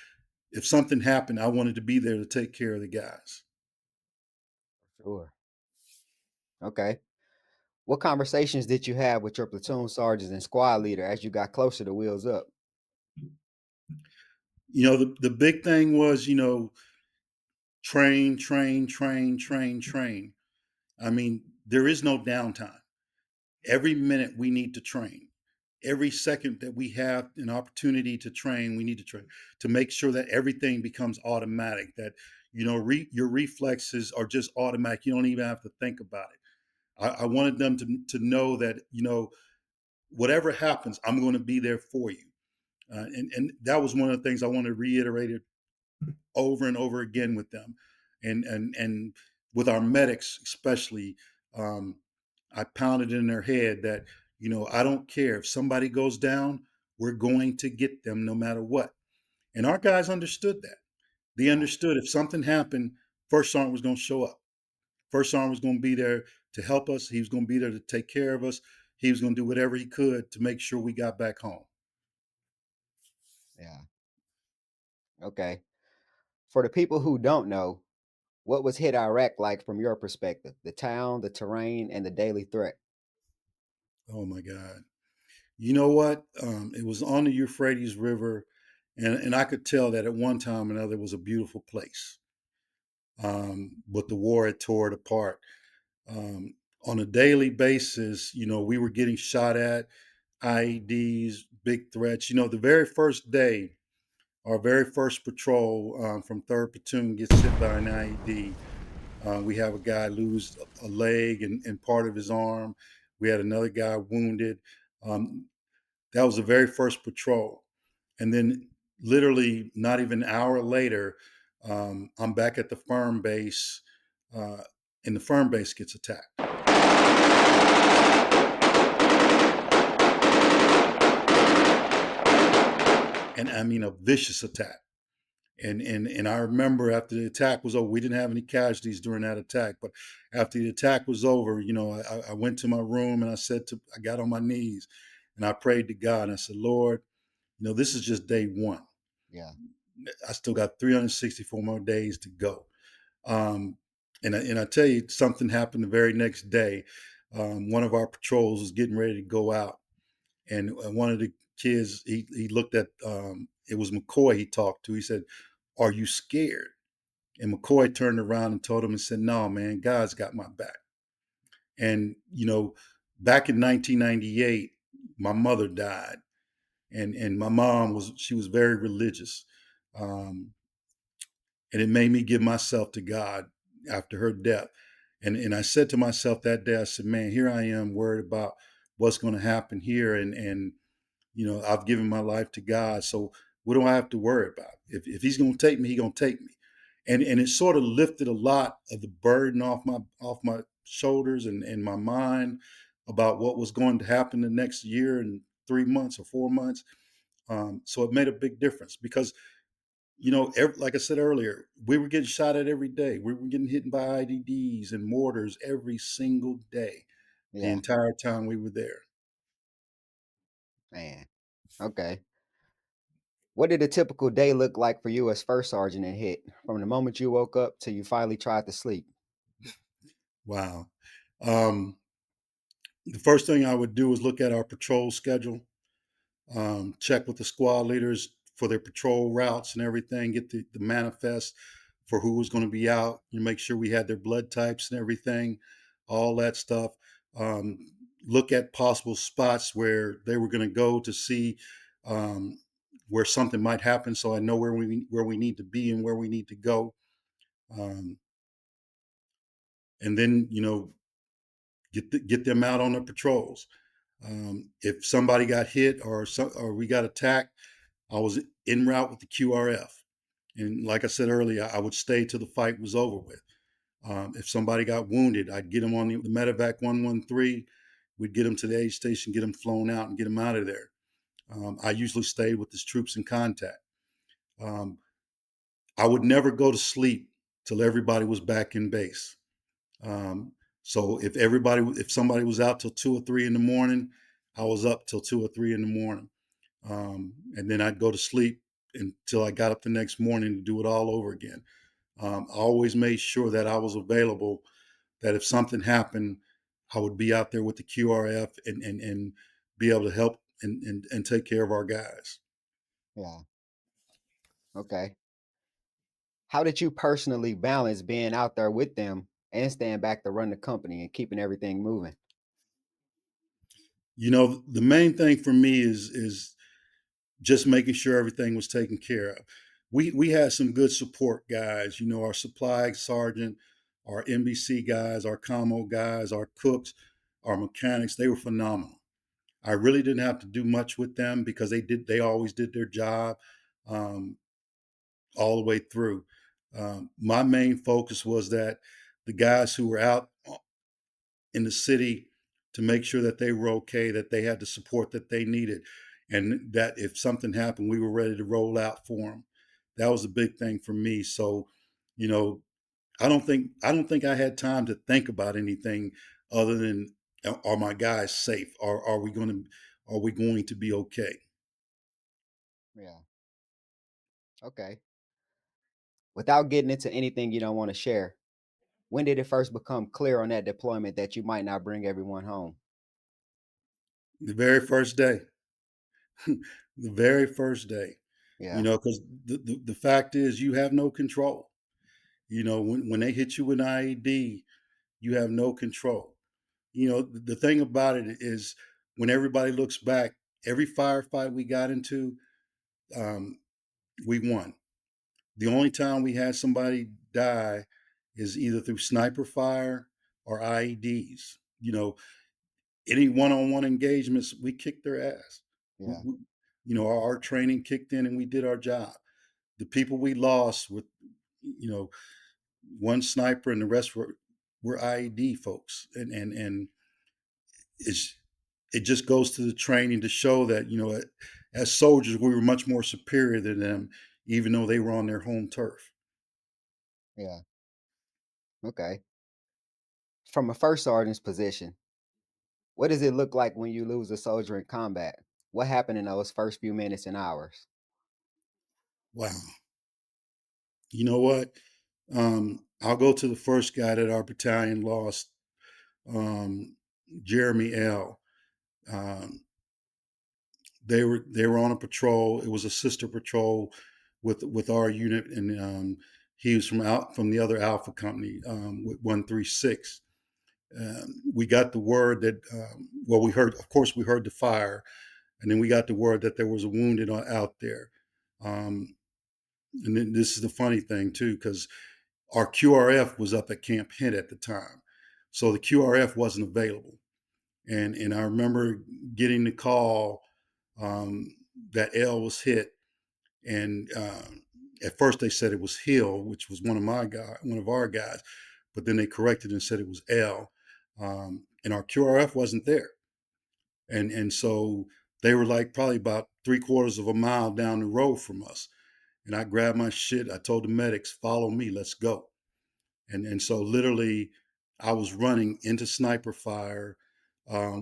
S4: if something happened, I wanted to be there to take care of the guys.
S3: Sure. Okay. What conversations did you have with your platoon sergeants and squad leader as you got closer to Wheels Up?
S4: The big thing was, train, train, train, train, train. I mean, there is no downtime. Every minute we need to train. Every second that we have an opportunity to train, we need to train to make sure that everything becomes automatic. That your reflexes are just automatic. You don't even have to think about it. I wanted them to know that whatever happens, I'm going to be there for you. And that was one of the things I wanted to reiterate it over and over again with them, and with our medics especially. Um, I pounded in their head that I don't care if somebody goes down, we're going to get them no matter what. And our guys understood that. They understood if something happened, First Sergeant was going to show up. First Sergeant was going to be there to help us. He was going to be there to take care of us. He was going to do whatever he could to make sure we got back home.
S3: Yeah. Okay. For the people who don't know, what was Hit Iraq like from your perspective? The town, the terrain, and the daily threat.
S4: Oh my God. You know what? It was on the Euphrates River, and I could tell that at one time or another it was a beautiful place. But the war had tore it apart. On a daily basis, we were getting shot at, IEDs, big threats. The very first day, our very first patrol from 3rd Platoon gets hit by an IED. We have a guy lose a leg and part of his arm. We had another guy wounded. Um, that was the very first patrol. And then, literally, not even an hour later, I'm back at the firm base, and the firm base gets attacked. And I mean, a vicious attack. And I remember after the attack was over, we didn't have any casualties during that attack. But after the attack was over, I went to my room and I got on my knees and I prayed to God and I said, Lord, this is just day one.
S3: Yeah.
S4: I still got 364 more days to go. And I tell you, something happened the very next day. One of our patrols was getting ready to go out, and one of the kids, he looked at, it was McCoy he talked to. He said, "Are you scared?" And McCoy turned around and told him and said, "No, man, God's got my back." And back in 1998, my mother died, and my mom was very religious. Um, and it made me give myself to God after her death. And I said to myself that day, I said, man, here I am worried about what's going to happen here. And I've given my life to God. So what do I have to worry about? If he's going to take me, he's going to take me. And it sort of lifted a lot of the burden off my shoulders and my mind about what was going to happen the next year and 3 months or 4 months. So it made a big difference because like I said earlier, we were getting shot at every day. We were getting hit by IDDs and mortars every single day, the
S3: Yeah.
S4: entire time we were there.
S3: Man. Okay. What did a typical day look like for you as first sergeant in Hit, from the moment you woke up till you finally tried to sleep?
S4: Wow. Um, the first thing I would do is look at our patrol schedule, check with the squad leaders for their patrol routes and everything, get the manifest for who was going to be out, and make sure we had their blood types and everything, all that stuff. Um, Look at possible spots where they were going to go to see um, where something might happen, so I know where we need to be and where we need to go. Um, and then get them out on the patrols. If somebody got hit or we got attacked, I was en route with the QRF. And like I said earlier, I would stay till the fight was over with. If somebody got wounded, I'd get them on the medevac 113. We'd get them to the aid station, get them flown out, and get them out of there. I usually stayed with the troops in contact. Um, I would never go to sleep till everybody was back in base. Um, so if somebody was out till 2 or 3 in the morning, I was up till 2 or 3 in the morning. And then I'd go to sleep until I got up the next morning to do it all over again. I always made sure that I was available, that if something happened, I would be out there with the QRF and be able to help and take care of our guys.
S3: Yeah. Okay. How did you personally balance being out there with them and staying back to run the company and keeping everything moving?
S4: The main thing for me is just making sure everything was taken care of. We had some good support guys, our supply sergeant, our NBC guys, our commo guys, our cooks, our mechanics. They were phenomenal. I really didn't have to do much with them because they always did their job um, all the way through. My main focus was that the guys who were out in the city, to make sure that they were okay, that they had the support that they needed, and that if something happened, we were ready to roll out for them. That was a big thing for me. So, you know, I don't think I had time to think about anything other than, are my guys safe? Are we going to be okay?
S3: Yeah. Okay. Without getting into anything you don't want to share, when did it first become clear on that deployment that you might not bring everyone home?
S4: The very first day. The very first day.
S3: Yeah.
S4: Because the fact is, you have no control. When they hit you with an IED, you have no control. The thing about it is, when everybody looks back, every firefight we got into, um, we won. The only time we had somebody die is either through sniper fire or IEDs. Any one-on-one engagements, we kicked their ass. We,
S3: Yeah.
S4: we, our training kicked in and we did our job. The people we lost with, you know, one sniper and the rest were IED folks, and it's it just goes to the training to show that as soldiers we were much more superior than them, even though they were on their home turf.
S3: Yeah. Okay. From a first sergeant's position, what does it look like when you lose a soldier in combat? What happened in those first few minutes and hours?
S4: Wow. You know what? I'll go to the first guy that our battalion lost, um, Jeremy L. Um, they were on a patrol. It was a sister patrol with our unit, and he was from the other Alpha company, with 136. We got the word that, well, we heard the fire, and then we got the word that there was a wounded out there. Um, and then this is the funny thing too, because our QRF was up at Camp Hint at the time, so the QRF wasn't available. And I remember getting the call, um, that L was hit, and at first they said it was Hill, which was one of our guys, but then they corrected and said it was L, and our QRF wasn't there, and so they were like probably about 3/4 of a mile down the road from us, and I grabbed my shit. I told the medics, "Follow me, let's go," and so literally, I was running into sniper fire,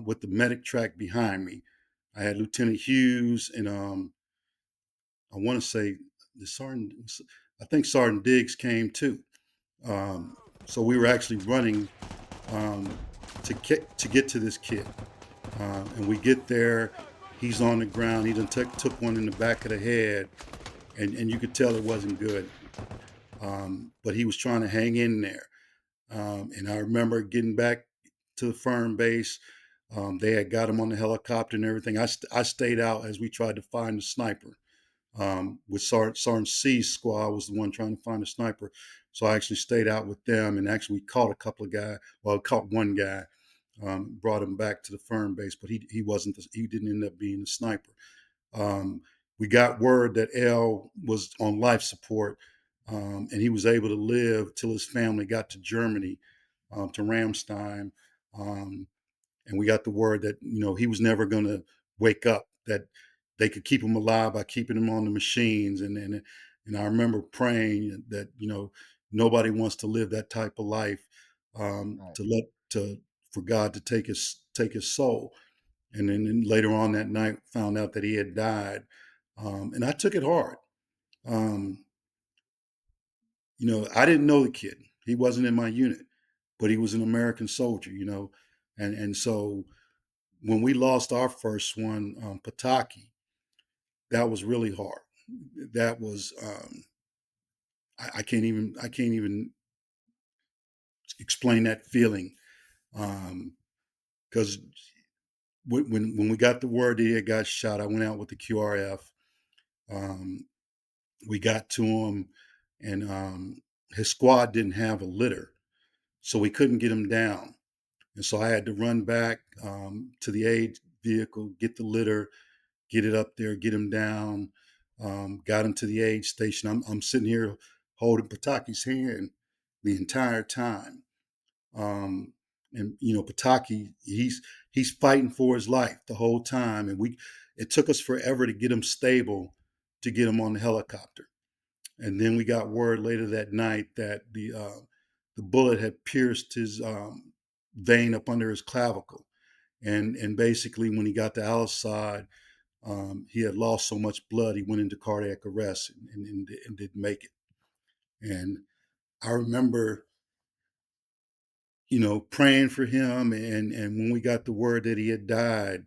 S4: with the medic track behind me. I had Lieutenant Hughes and, I want to say the sergeant. I think Sergeant Diggs came too. Um, so we were actually running, um, to get to this kid, and we get there. He's on the ground. He done took one in the back of the head, and you could tell it wasn't good. But he was trying to hang in there. And I remember getting back to the firm base. They had got him on the helicopter and everything. I stayed out as we tried to find the sniper. With Sergeant C's squad, I was the one trying to find a sniper. So I actually stayed out with them, and actually caught a couple of guys. Well, I caught one guy, brought him back to the firm base, but he didn't end up being a sniper. Um, we got word that L was on life support, and he was able to live till his family got to Germany, to Ramstein. Um, and we got the word that he was never going to wake up, that they could keep him alive by keeping him on the machines. And I remember praying that nobody wants to live that type of life,
S3: Right.
S4: to for God to take his soul. And then later on that night, found out that he had died, and I took it hard. Um, I didn't know the kid. He wasn't in my unit, but he was an American soldier. And so when we lost our first one, Pataki, that was really hard. That was I can't even explain that feeling, because when we got the word that he had got shot, I went out with the QRF. Um, we got to him, and his squad didn't have a litter, so we couldn't get him down. And so I had to run back to the aid vehicle, get the litter, get it up there, get him down, got him to the aid station. I'm sitting here holding Pataki's hand the entire time. And Pataki, he's fighting for his life the whole time, and it took us forever to get him stable, to get him on the helicopter. And then we got word later that night that the bullet had pierced his vein up under his clavicle, and basically when he got to Al-Assad, he had lost so much blood he went into cardiac arrest and didn't make it. And I remember, praying for him, and when we got the word that he had died,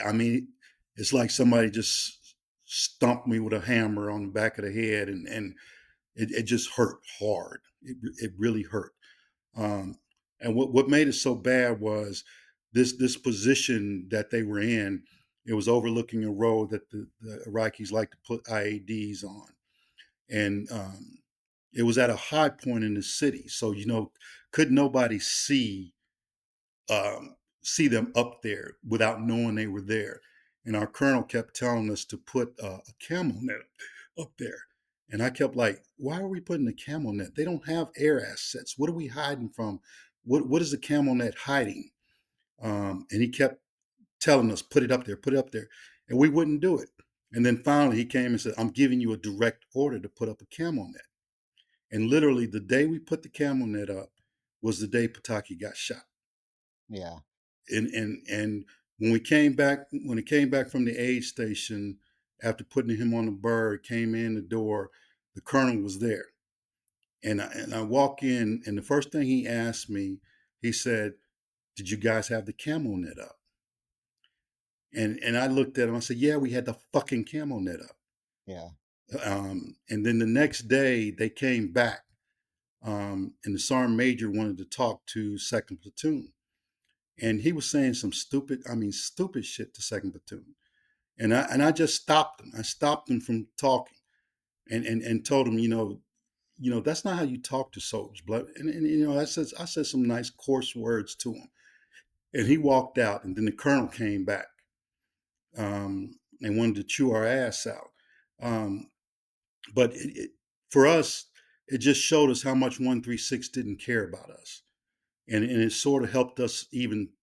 S4: I mean, it's like somebody just stumped me with a hammer on the back of the head, and it just hurt hard. It really hurt. Um, and what made it so bad was this position that they were in. It was overlooking a road that the Iraqis like to put IEDs on, and it was at a high point in the city. So could nobody see them up there without knowing they were there. And our colonel kept telling us to put a camel net up there. And I kept like, why are we putting a camel net? They don't have air assets. What are we hiding from? What is the camel net hiding? And he kept telling us, put it up there, put it up there. And we wouldn't do it. And then finally he came and said, I'm giving you a direct order to put up a camel net. And literally the day we put the camel net up was the day Pataki got shot.
S3: Yeah.
S4: And when it came back from the aid station after putting him on the bird, came in the door, the colonel was there. And I walk in, and the first thing he asked me, he said, "Did you guys have the camel net up?" And I looked at him, I said, "Yeah, we had the fucking camel net up."
S3: Yeah.
S4: And then the next day they came back, and the sergeant major wanted to talk to second platoon. And he was saying some stupid shit to second platoon. And I just stopped him. I stopped him from talking, and told him, that's not how you talk to soldiers, blood. And I said some nice coarse words to him, and he walked out. And then the colonel came back, and wanted to chew our ass out. But for us, it just showed us how much 136 didn't care about us, and it sort of helped us even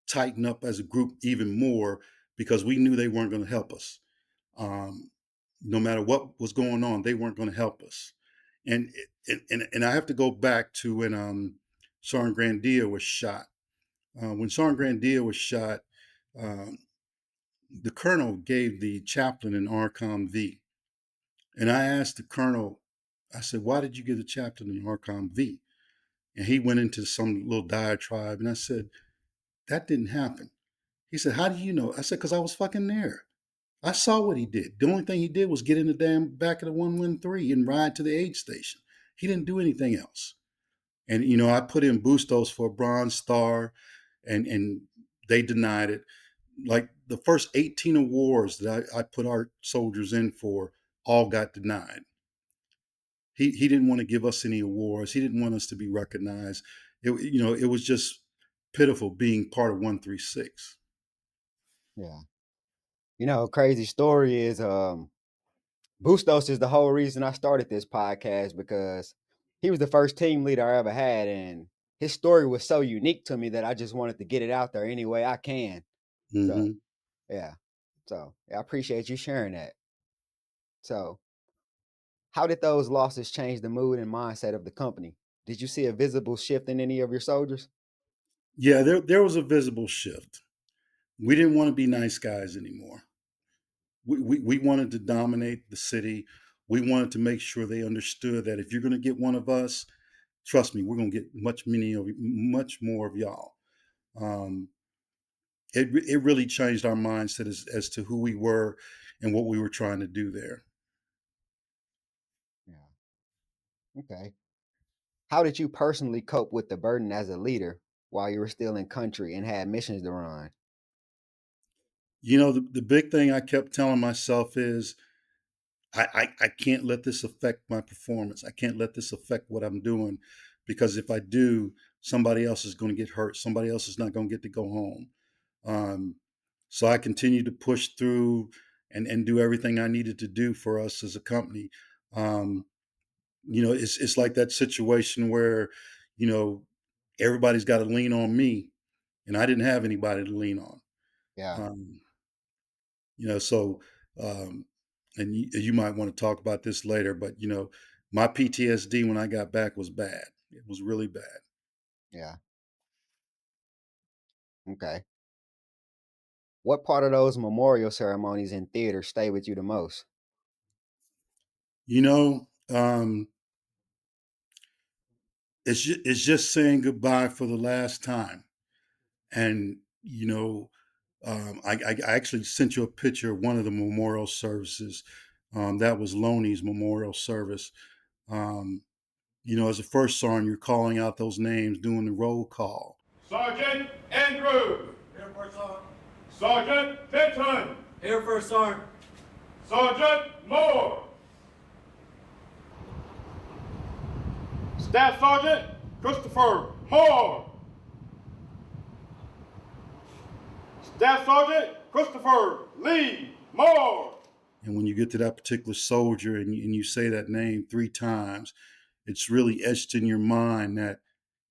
S4: tighten up as a group even more, because we knew they weren't going to help us. No matter what was going on, they weren't going to help us. And I have to go back to when Sergeant Grandia was shot. When Sergeant Grandia was shot, the colonel gave the chaplain an ARCOM V. And I asked the colonel, I said, "Why did you give the chaplain an ARCOM V?" And he went into some little diatribe, and I said, "That didn't happen." He said, "How do you know?" I said, "Because I was fucking there. I saw what he did. The only thing he did was get in the damn back of the 113 and ride to the aid station. He didn't do anything else." And I put in Bustos for a Bronze Star, and they denied it. Like the first 18 awards that I put our soldiers in for all got denied. He didn't want to give us any awards. He didn't want us to be recognized. It was just pitiful being part of 136.
S3: Yeah. Crazy story is Bustos is the whole reason I started this podcast, because he was the first team leader I ever had, and his story was so unique to me that I just wanted to get it out there any way I can.
S4: Mm-hmm.
S3: So, yeah. So, I appreciate you sharing that. So, how did those losses change the mood and mindset of the company? Did you see a visible shift in any of your soldiers?
S4: Yeah, there was a visible shift. We didn't want to be nice guys anymore. We wanted to dominate the city. We wanted to make sure they understood that if you're going to get one of us, trust me, we're gonna get much more of y'all. Um, it really changed our mindset as to who we were and what we were trying to do there.
S3: Yeah. Okay. How did you personally cope with the burden as a leader while you were still in country and had missions to run?
S4: The big thing I kept telling myself is I can't let this affect my performance. I can't let this affect what I'm doing, because if I do, somebody else is going to get hurt. Somebody else is not going to get to go home. Um, so I continued to push through and do everything I needed to do for us as a company. Um, it's like that situation where, you know, everybody's got to lean on me, and I didn't have anybody to lean on.
S3: Yeah.
S4: Um, so um, and you might want to talk about this later, but my PTSD when I got back was bad. It was really bad.
S3: Yeah. Okay. What part of those memorial ceremonies and theater stay with you the most?
S4: You know, it's just saying goodbye for the last time. And I actually sent you a picture of one of the memorial services. That was Loney's memorial service. Um, as a first sergeant, you're calling out those names, doing the roll call.
S5: Sergeant Andrews. Here, First Sergeant. Sergeant Benton. Here, First Sergeant. Sergeant Moore. Staff Sergeant Christopher Moore. Staff Sergeant Christopher Lee Moore.
S4: And when you get to that particular soldier and you say that name 3 times, it's really etched in your mind that,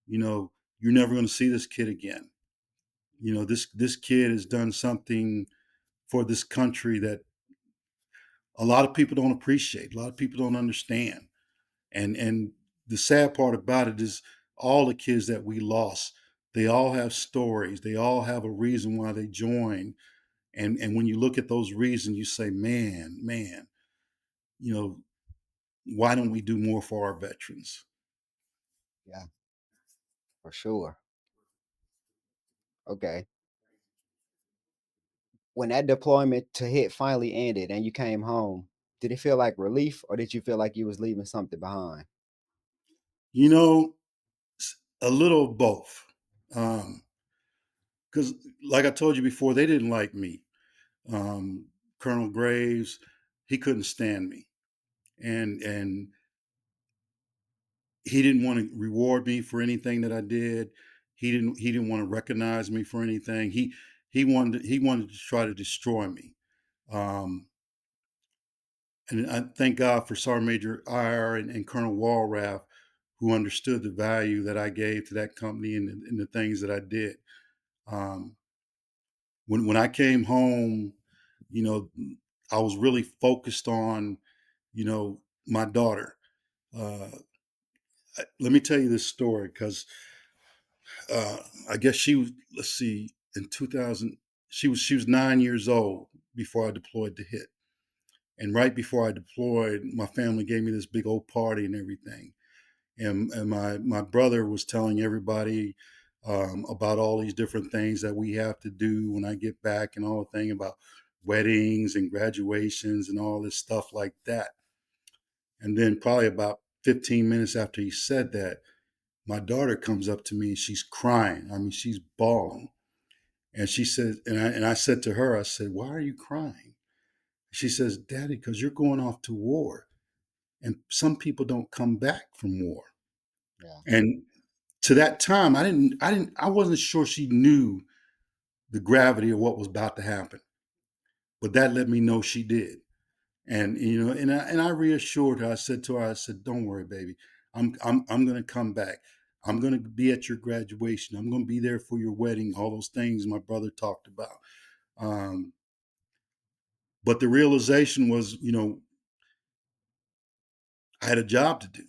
S4: you're never going to see this kid again. This kid has done something for this country that a lot of people don't appreciate. A lot of people don't understand. And the sad part about it is all the kids that we lost, they all have stories. They all have a reason why they joined. And when you look at those reasons, you say, man, why don't we do more for our veterans?
S3: Yeah, for sure. Okay. When that deployment to hit finally ended and you came home, did it feel like relief or did you feel like you was leaving something behind?
S4: You know, a little of both. Because, like I told you before, they didn't like me. Um, Colonel Graves, he couldn't stand me, and he didn't want to reward me for anything that I did. He didn't want to recognize me for anything. He wanted to try to destroy me. Um, and I thank God for Sergeant Major Ir and Colonel Walraff, who understood the value that I gave to that company and the things that I did. Um, when I came home, you know, I was really focused on, my daughter. Uh, Let me tell you this story because I guess she was. Let's see, in 2000, she was 9 years old before I deployed to hit, and right before I deployed, my family gave me this big old party and everything, and my brother was telling everybody about all these different things that we have to do when I get back, and all the thing about weddings and graduations and all this stuff like that. And then probably about 15 minutes after he said that, my daughter comes up to me and she's crying. I mean, she's bawling. And she said, and I said to her, I said, "Why are you crying?" She says, "Daddy, because you're going off to war. And some people don't come back from war."
S3: Yeah.
S4: And to that time, I wasn't sure she knew the gravity of what was about to happen. But that let me know she did. And I reassured her. I said to her, I said, "Don't worry, baby. I'm gonna come back. I'm gonna be at your graduation. I'm gonna be there for your wedding, all those things my brother talked about." Um, but the realization was, I had a job to do.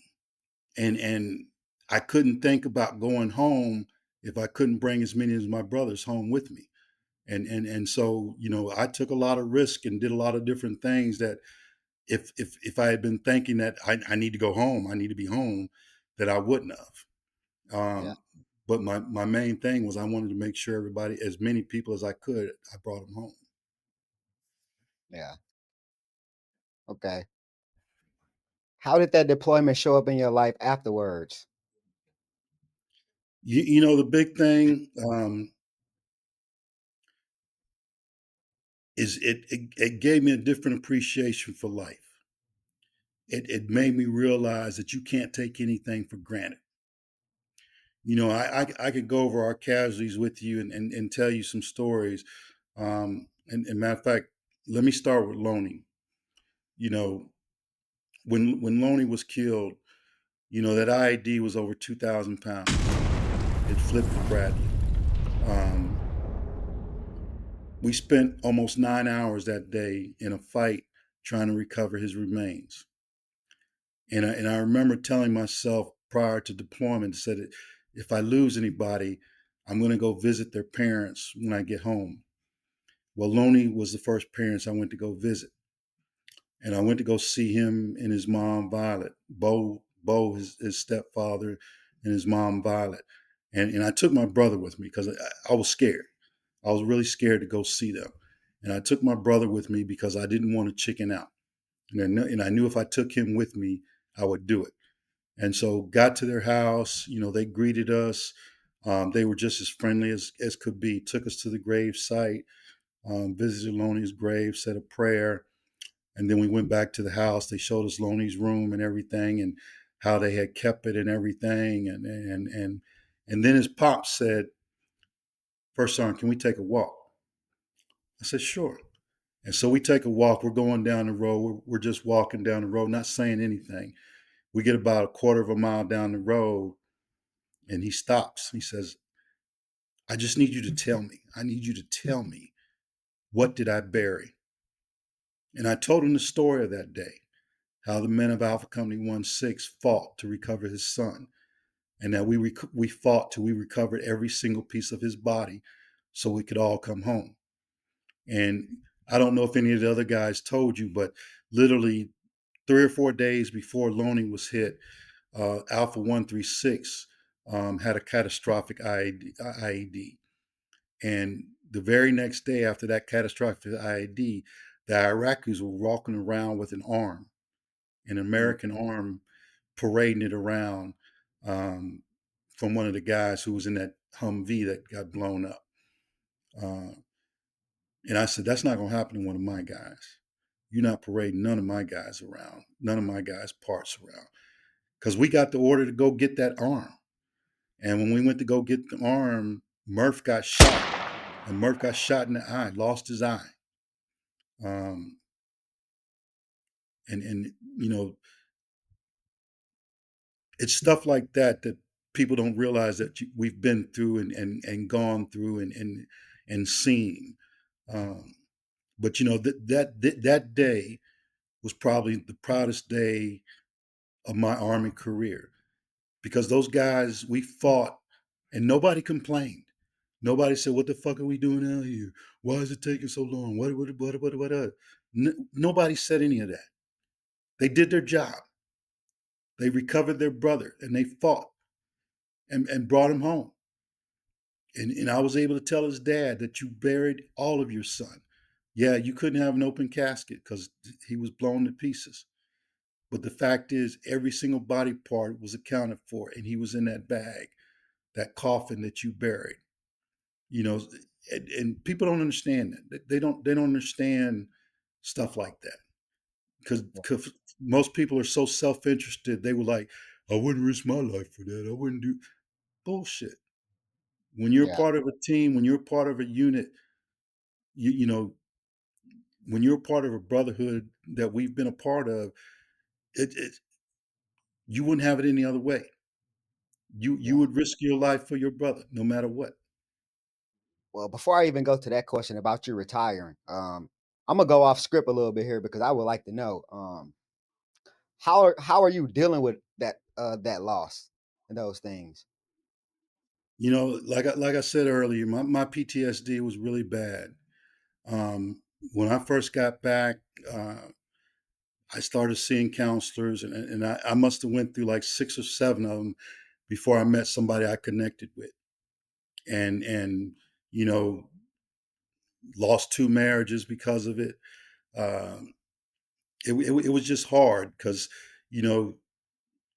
S4: And I couldn't think about going home if I couldn't bring as many as my brothers home with me. And so, I took a lot of risk and did a lot of different things that if I had been thinking that I need to go home, I need to be home, that I wouldn't have.
S3: Yeah.
S4: But my main thing was I wanted to make sure everybody, as many people as I could, I brought them home.
S3: Yeah. Okay. How did that deployment show up in your life afterwards?
S4: You know, the big thing is it gave me a different appreciation for life. It made me realize that you can't take anything for granted. You know, I could go over our casualties with you and tell you some stories. And matter of fact, let me start with Loney. You know, when Loney was killed, you know, that IED was over 2,000 pounds. It flipped the Bradley. Um, we spent almost 9 hours that day in a fight trying to recover his remains. And I remember telling myself prior to deployment, said, if I lose anybody, I'm going to go visit their parents when I get home. Well, Loney was the first parents I went to go visit. And I went to go see him and his mom, Violet. Bo, his stepfather, and his mom, Violet. And I took my brother with me because I was scared. I was really scared to go see them. And I took my brother with me because I didn't want to chicken out. And I knew if I took him with me, I would do it. And so got to their house, you know, they greeted us. They were just as friendly as could be, took us to the grave site, visited Loney's grave, said a prayer. And then we went back to the house. They showed us Loney's room and everything and how they had kept it and everything. And then his pop said, First Sergeant, can we take a walk? I said, sure. And so we take a walk. We're going down the road. We're just walking down the road, not saying anything. We get about a quarter of a mile down the road and he stops. He says, I just need you to tell me. I need you to tell me, what did I bury? And I told him the story of that day, how the men of Alpha Company 1-6 fought to recover his son, and that we fought till we recovered every single piece of his body so we could all come home. And I don't know if any of the other guys told you, but literally 3 or 4 days before Loney was hit, Alpha 136 had a catastrophic IED. And the very next day after that catastrophic IED, the Iraqis were walking around with an American arm, parading it around from one of the guys who was in that Humvee that got blown up. And I said, that's not going to happen to one of my guys. You're not parading none of my guys around, none of my guys' parts around. Because we got the order to go get that arm. And when we went to go get the arm, Murph got shot. And Murph got shot in the eye, lost his eye. And you know, it's stuff like that that people don't realize that we've been through and gone through and seen. But you know, that day was probably the proudest day of my Army career, because those guys, we fought and nobody complained. Nobody said, what the fuck are we doing out here? Why is it taking so long? What? Nobody said any of that. They did their job. They recovered their brother and they fought and brought him home. And I was able to tell his dad that you buried all of your son. Yeah, you couldn't have an open casket because he was blown to pieces. But the fact is, every single body part was accounted for, and he was in that bag, that coffin that you buried. You know, and people don't understand that. They don't understand stuff like that, because most people are so self-interested. They were like, I wouldn't risk my life for that. I wouldn't do bullshit. When you're
S3: Yeah.
S4: part of a team, when you're part of a unit, you know, when you're part of a brotherhood that we've been a part of, it you wouldn't have it any other way. You
S3: Yeah.
S4: would risk your life for your brother, no matter what.
S3: Well, before I even go to that question about you retiring, I'm gonna go off script a little bit here because I would like to know, how are you dealing with that loss and those things?
S4: You know, like I said earlier, my PTSD was really bad. When I first got back, uh, I started seeing counselors, and I must have went through like 6 or 7 of them before I met somebody I connected with. And you know, lost 2 marriages because of it. Um, it was just hard because, you know,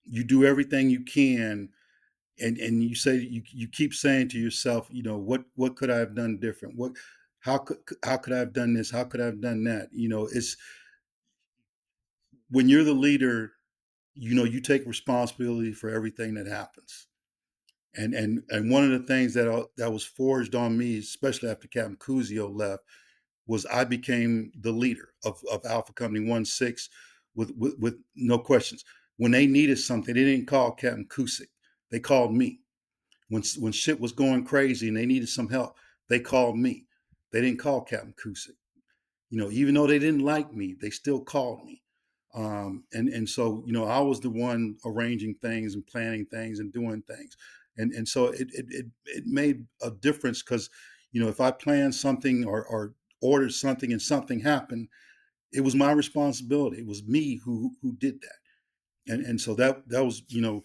S4: you do everything you can, and you say you keep saying to yourself, you know, what could I have done different? How could I have done this? How could I have done that? You know, it's when you're the leader, you know, you take responsibility for everything that happens. And one of the things that was forged on me, especially after Captain Cusio left, was I became the leader of Alpha Company 1-6 with no questions. When they needed something, they didn't call Captain Kusick. They called me. When shit was going crazy and they needed some help, they called me. They didn't call Captain Kusick. You know, even though they didn't like me, they still called me. And so, you know, I was the one arranging things and planning things and doing things. And so it made a difference because, you know, if I planned something or ordered something and something happened, it was my responsibility. It was me who did that. And so that was, you know,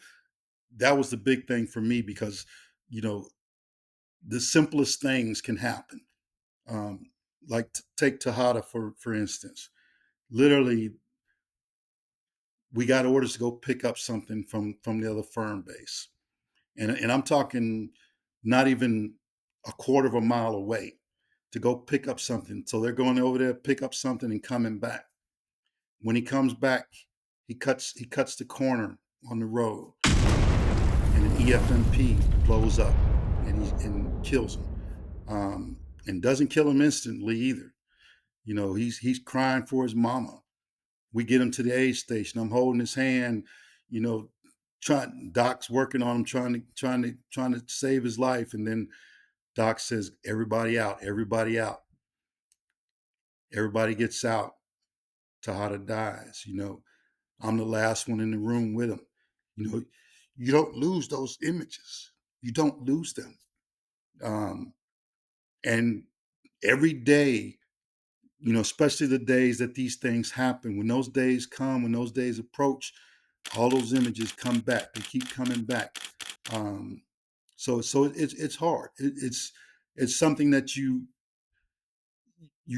S4: that was the big thing for me because, you know, the simplest things can happen. Um, like take Tejada for instance. Literally, we got orders to go pick up something from the other firm base, and I'm talking not even a quarter of a mile away to go pick up something. So they're going over there, pick up something, and coming back. When he comes back, he cuts the corner on the road, and an EFMP blows up and kills him. And doesn't kill him instantly either. You know, he's crying for his mama. We get him to the aid station. I'm holding his hand, you know, Doc's working on him, trying to save his life. And then Doc says, everybody out, everybody out. Everybody gets out. Tejada dies. You know, I'm the last one in the room with him. You know, you don't lose those images. You don't lose them. Um, and every day, you know, especially the days that these things happen, when those days come, when those days approach, all those images come back. They keep coming back. Um, so it's hard. It's something that you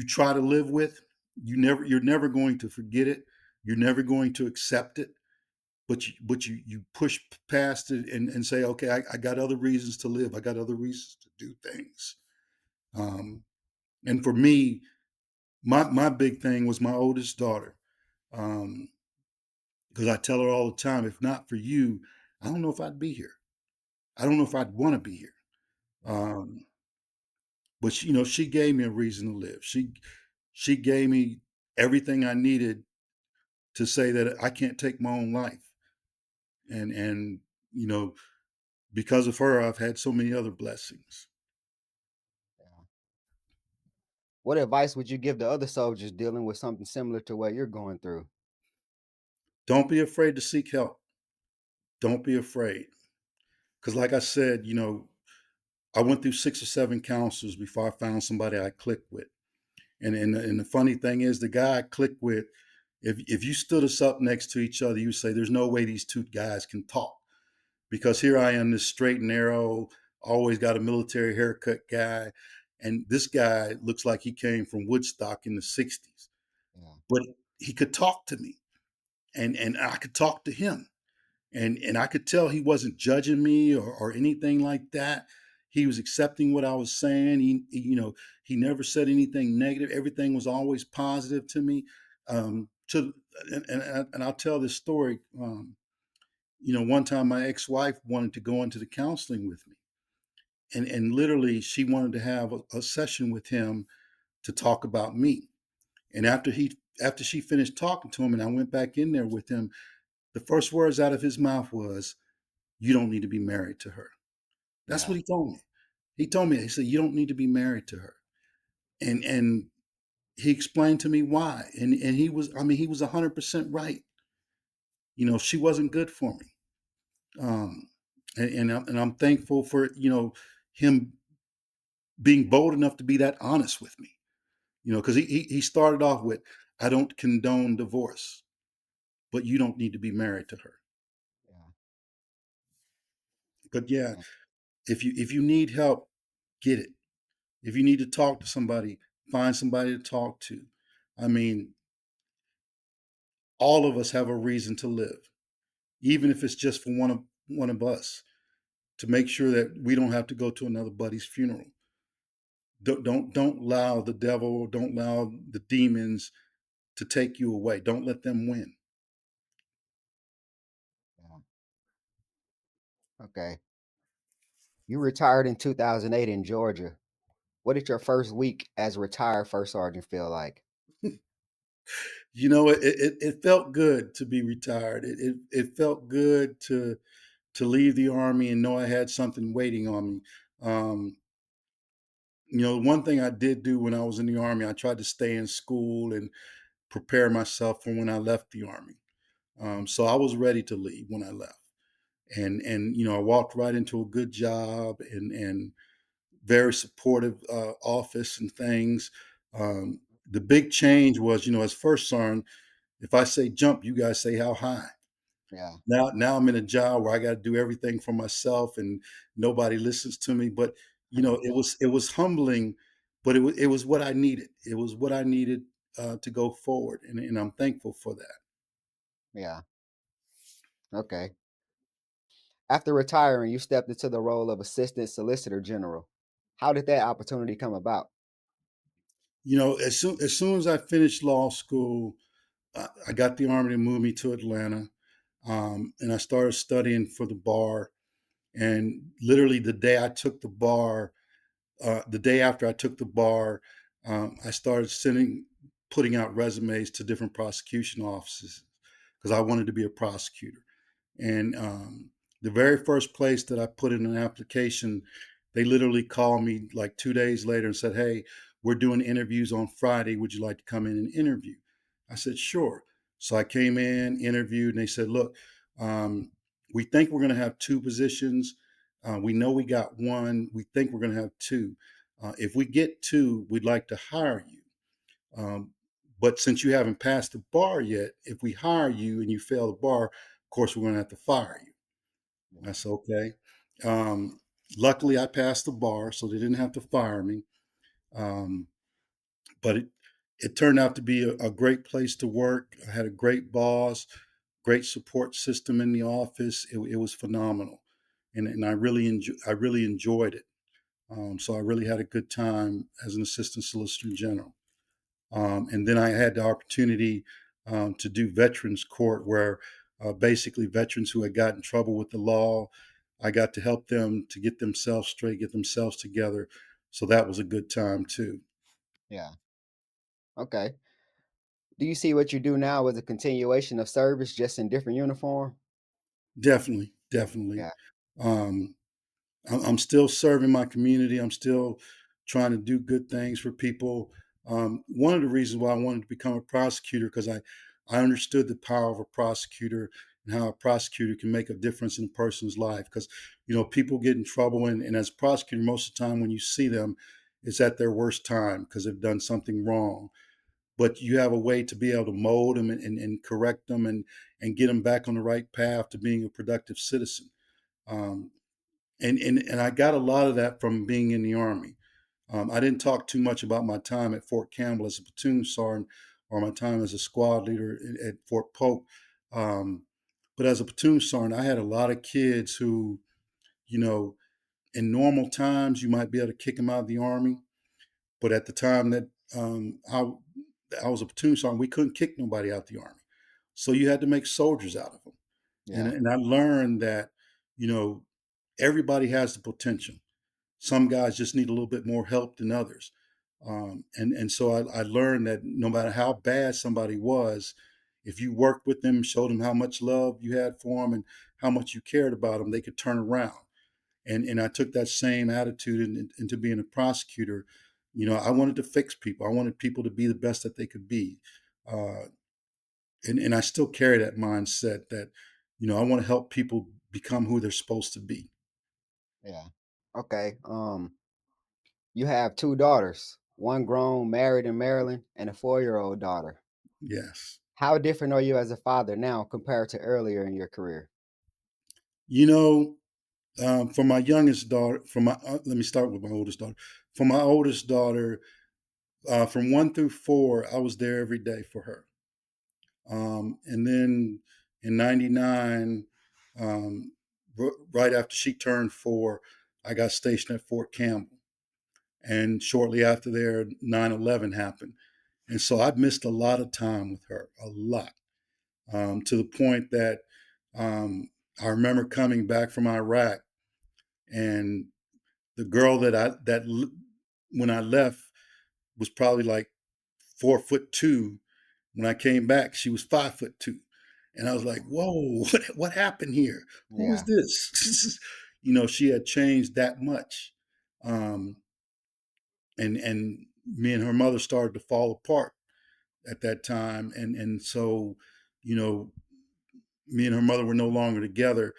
S4: try to live with. You're never going to forget it. You're never going to accept it. But you push past it and say, okay, I got other reasons to live. I got other reasons to do things. Um, and for me, my big thing was my oldest daughter. Because I tell her all the time, if not for you, I don't know if I'd be here. I don't know if I'd want to be here. Um, but she, you know, she gave me a reason to live. She gave me everything I needed to say that I can't take my own life. And you know, because of her, I've had so many other blessings.
S3: Yeah. What advice would you give to other soldiers dealing with something similar to what you're going through?
S4: Don't be afraid to seek help. Don't be afraid. Because like I said, you know, I went through 6 or 7 counselors before I found somebody I clicked with. And the funny thing is, the guy I clicked with, if you stood us up next to each other, you would say, there's no way these two guys can talk. Because here I am, this straight and narrow, always got a military haircut guy. And this guy looks like he came from Woodstock in the 60s.
S3: Yeah.
S4: But he could talk to me, and I could talk to him. And I could tell he wasn't judging me or anything like that. He was accepting what I was saying. You know, he never said anything negative. Everything was always positive to me. To and I'll tell this story. You know, one time my ex-wife wanted to go into the counseling with me, and literally she wanted to have a session with him to talk about me. And after she finished talking to him, and I went back in there with him, the first words out of his mouth was, "You don't need to be married to her." That's
S3: Yeah.
S4: what he told me. He said, "You don't need to be married to her." And he explained to me why. And he was, I mean, he was 100% right. You know, she wasn't good for me. Um, and I'm thankful for, you know, him being bold enough to be that honest with me. You know, because he started off with, "I don't condone divorce." but you don't need to be married to her.
S3: Yeah.
S4: But yeah,
S3: Yeah.
S4: if you need help, get it. If you need to talk to somebody, find somebody to talk to. I mean, all of us have a reason to live, even if it's just for one of us, to make sure that we don't have to go to another buddy's funeral. Don't allow the devil, don't allow the demons to take you away. Don't let them win.
S3: Yeah. Okay. You retired in 2008 in Georgia. What did your first week as a retired first sergeant feel like?
S4: You know, it felt good to be retired. It felt good to leave the army and know I had something waiting on me. Um, you know, one thing I did do when I was in the army, I tried to stay in school and prepare myself for when I left the army. So I was ready to leave when I left, and you know, I walked right into a good job and very supportive office and things. The big change was, you know, as first sergeant, if I say jump, you guys say how high.
S3: Yeah.
S4: Now I'm in a job where I got to do everything for myself and nobody listens to me. But you know, it was humbling, but it was what I needed. It was what I needed to go forward, and I'm thankful for that.
S3: Yeah. Okay. After retiring, you stepped into the role of Assistant Solicitor General. How did that opportunity come about?
S4: You know, as soon as I finished law school, I got the army to move me to Atlanta, and I started studying for the bar. And literally the day after I took the bar, I started putting out resumes to different prosecution offices because I wanted to be a prosecutor. And the very first place that I put in an application, they literally called me like 2 days later and said, "Hey, we're doing interviews on Friday. Would you like to come in and interview?" I said, "Sure." So I came in, interviewed, and they said, "Look, um, we think we're going to have two positions. We know we got one. We think we're going to have two. If we get two, we'd like to hire you. Um, but since you haven't passed the bar yet, if we hire you and you fail the bar, of course, we're going to have to fire you." I said, "Okay." Um, Luckily, I passed the bar, so they didn't have to fire me. Um, but it turned out to be a great place to work. I had a great boss, great support system in the office. It was phenomenal, and I really enjoyed it. So I really had a good time as an assistant solicitor general. And then I had the opportunity to do veterans court, where basically veterans who had gotten in trouble with the law, I got to help them to get themselves straight, get themselves together. So that was a good time too.
S3: Yeah. Okay. Do you see what you do now as a continuation of service, just in different uniform?
S4: Definitely, definitely.
S3: Yeah.
S4: Um, I'm still serving my community. I'm still trying to do good things for people. One of the reasons why I wanted to become a prosecutor, because I understood the power of a prosecutor and how a prosecutor can make a difference in a person's life. Because, you know, people get in trouble, and as a prosecutor, most of the time when you see them, it's at their worst time because they've done something wrong. But you have a way to be able to mold them and correct them and get them back on the right path to being a productive citizen. Um, and I got a lot of that from being in the Army. I didn't talk too much about my time at Fort Campbell as a platoon sergeant or my time as a squad leader at Fort Polk. Um, but as a platoon sergeant, I had a lot of kids who, you know, in normal times, you might be able to kick them out of the Army. But at the time that I was a platoon sergeant, we couldn't kick nobody out the Army. So you had to make soldiers out of them.
S3: Yeah.
S4: And I learned that, you know, everybody has the potential. Some guys just need a little bit more help than others. And so I learned that no matter how bad somebody was, if you worked with them, showed them how much love you had for them and how much you cared about them, they could turn around. And I took that same attitude into being a prosecutor. You know, I wanted to fix people. I wanted people to be the best that they could be. Uh, and I still carry that mindset that, you know, I want to help people become who they're supposed to be.
S3: Yeah. Okay. You have two daughters, one grown, married in Maryland, and a 4-year-old daughter.
S4: Yes.
S3: How different are you as a father now compared to earlier in your career?
S4: You know, for my youngest daughter, let me start with my oldest daughter. For my oldest daughter, from 1 through 4, I was there every day for her. And then in '99, um, right after she turned 4, I got stationed at Fort Campbell. And shortly after there, 9/11 happened. And so I've missed a lot of time with her, a lot, to the point that um, I remember coming back from Iraq, and the girl when I left was probably like 4'2". When I came back, she was 5'2". And I was like, whoa, what happened here? Who is
S3: Yeah.
S4: this? She had changed that much. Um, and me and her mother started to fall apart at that time. And so, you know, me and her mother were no longer together.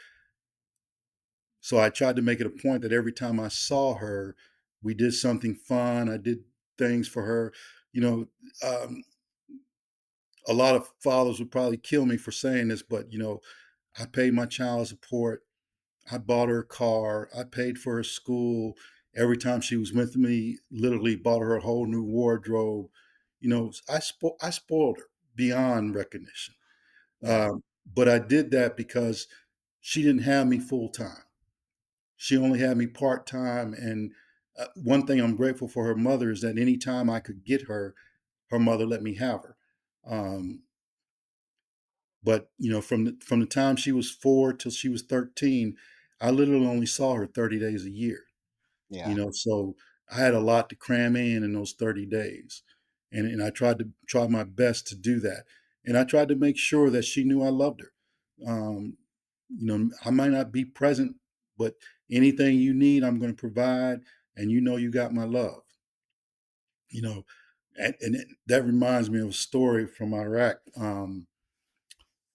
S4: So I tried to make it a point that every time I saw her, we did something fun. I did things for her. You know, um, a lot of fathers would probably kill me for saying this, but I paid my child support. I bought her a car. I paid for her school. Every time she was with me, literally bought her a whole new wardrobe. I spoiled her beyond recognition.
S3: Yeah.
S4: But I did that because she didn't have me full time. She only had me part time. And one thing I'm grateful for her mother is that anytime I could get her, her mother let me have her. Um, but from the time she was 4 till she was 13, I literally only saw her 30 days a year.
S3: Yeah.
S4: So I had a lot to cram in those 30 days. And I tried my best to do that. And I tried to make sure that she knew I loved her. Um, I might not be present, but anything you need, I'm going to provide. And you got my love. You know, that reminds me of a story from Iraq. When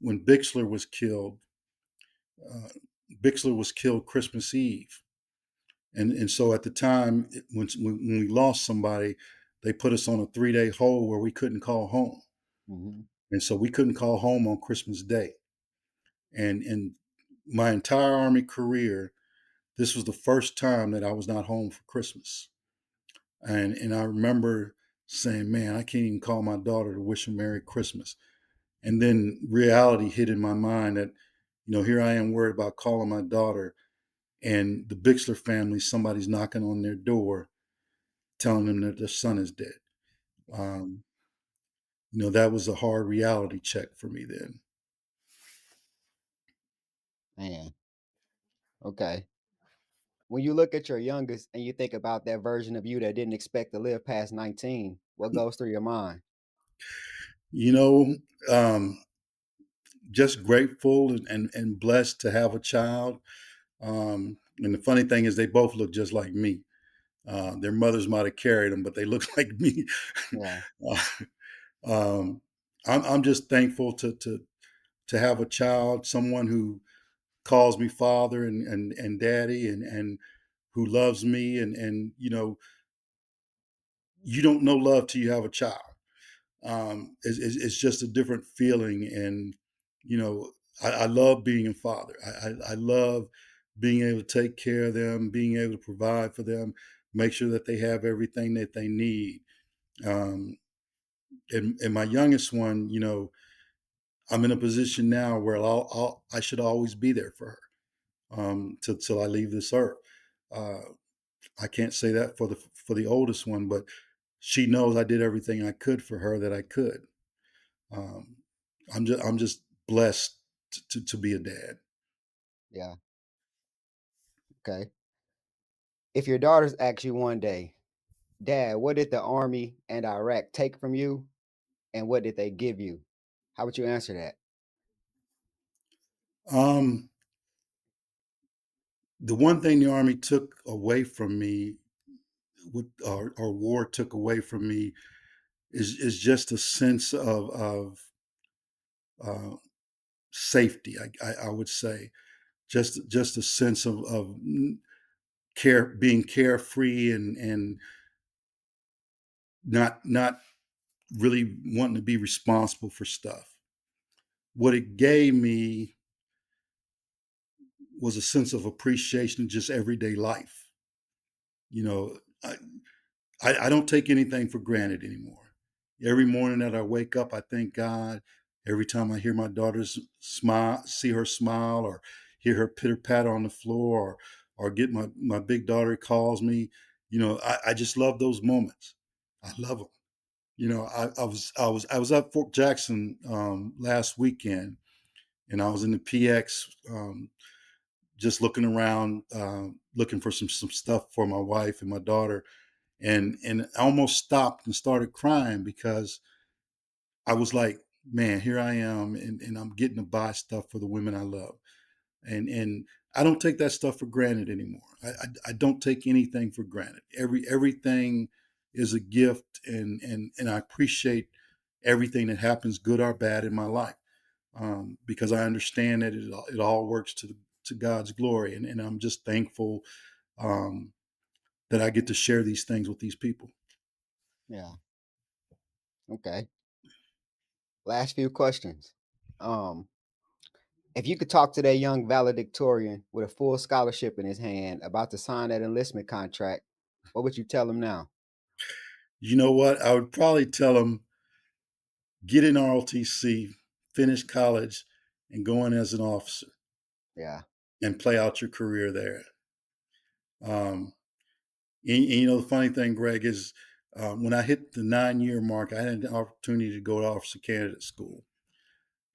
S4: uh, Bixler was killed Christmas Eve. And so at the time, when we lost somebody, they put us on a 3-day hold where we couldn't call home.
S3: Hmm.
S4: And so we couldn't call home on Christmas Day. And my entire Army career, this was the first time that I was not home for Christmas. And I remember saying, man, I can't even call my daughter to wish her Merry Christmas. And then reality hit in my mind that, here I am worried about calling my daughter, and the Bixler family, somebody's knocking on their door telling them that their son is dead. Um, that was a hard reality check for me then.
S3: Man. Okay. When you look at your youngest and you think about that version of you that didn't expect to live past 19, what goes through your mind?
S4: You know, um, just grateful and blessed to have a child. And the funny thing is, they both look just like me. Their mothers might have carried them, but they look like me.
S3: Yeah.
S4: uh, um, I'm just thankful to have a child, someone who calls me father and daddy, and who loves me. And you don't know love till you have a child. It's just a different feeling. And I love being a father. I love being able to take care of them, being able to provide for them, make sure that they have everything that they need. Um, and my youngest one, I'm in a position now where I should always be there for her, till I leave this earth. Uh, I can't say that for the oldest one, but she knows I did everything I could for her that I could. Um, I'm just blessed to be a dad.
S3: Yeah. Okay. If your daughters ask you one day, Dad, what did the Army and Iraq take from you and what did they give you? How would you answer that?
S4: Um, the one thing the Army took away from me, or war took away from me, is just a sense of uh, safety. I would say just a sense of being carefree, and not really wanting to be responsible for stuff. what it gave me was a sense of appreciation in just everyday life. You know, I don't take anything for granted anymore. Every morning that I wake up, I thank God. Every time I hear my daughter's smile, see her smile, or hear her pitter patter on the floor, or get my big daughter calls me, I just love those moments. I love them. I was at Fort Jackson last weekend, and I was in the PX, just looking around, looking for some stuff for my wife and my daughter, and I almost stopped and started crying because I was like, man, here I am, and I'm getting to buy stuff for the women I love, and I don't take that stuff for granted anymore. I don't take anything for granted. Everything is a gift, and I appreciate everything that happens, good or bad, in my life, because I understand that it all works to God's glory, and I'm just thankful um, that I get to share these things with these people.
S3: Yeah. Okay. Last few questions. If you could talk to that young valedictorian with a full scholarship in his hand about to sign that enlistment contract, what would you tell him now?
S4: You know what? I would probably tell them, get in ROTC, finish college, and go in as an officer
S3: Yeah.
S4: and play out your career there. Um, and the funny thing, Greg, is when I hit the 9-year mark, I had an opportunity to go to officer candidate school.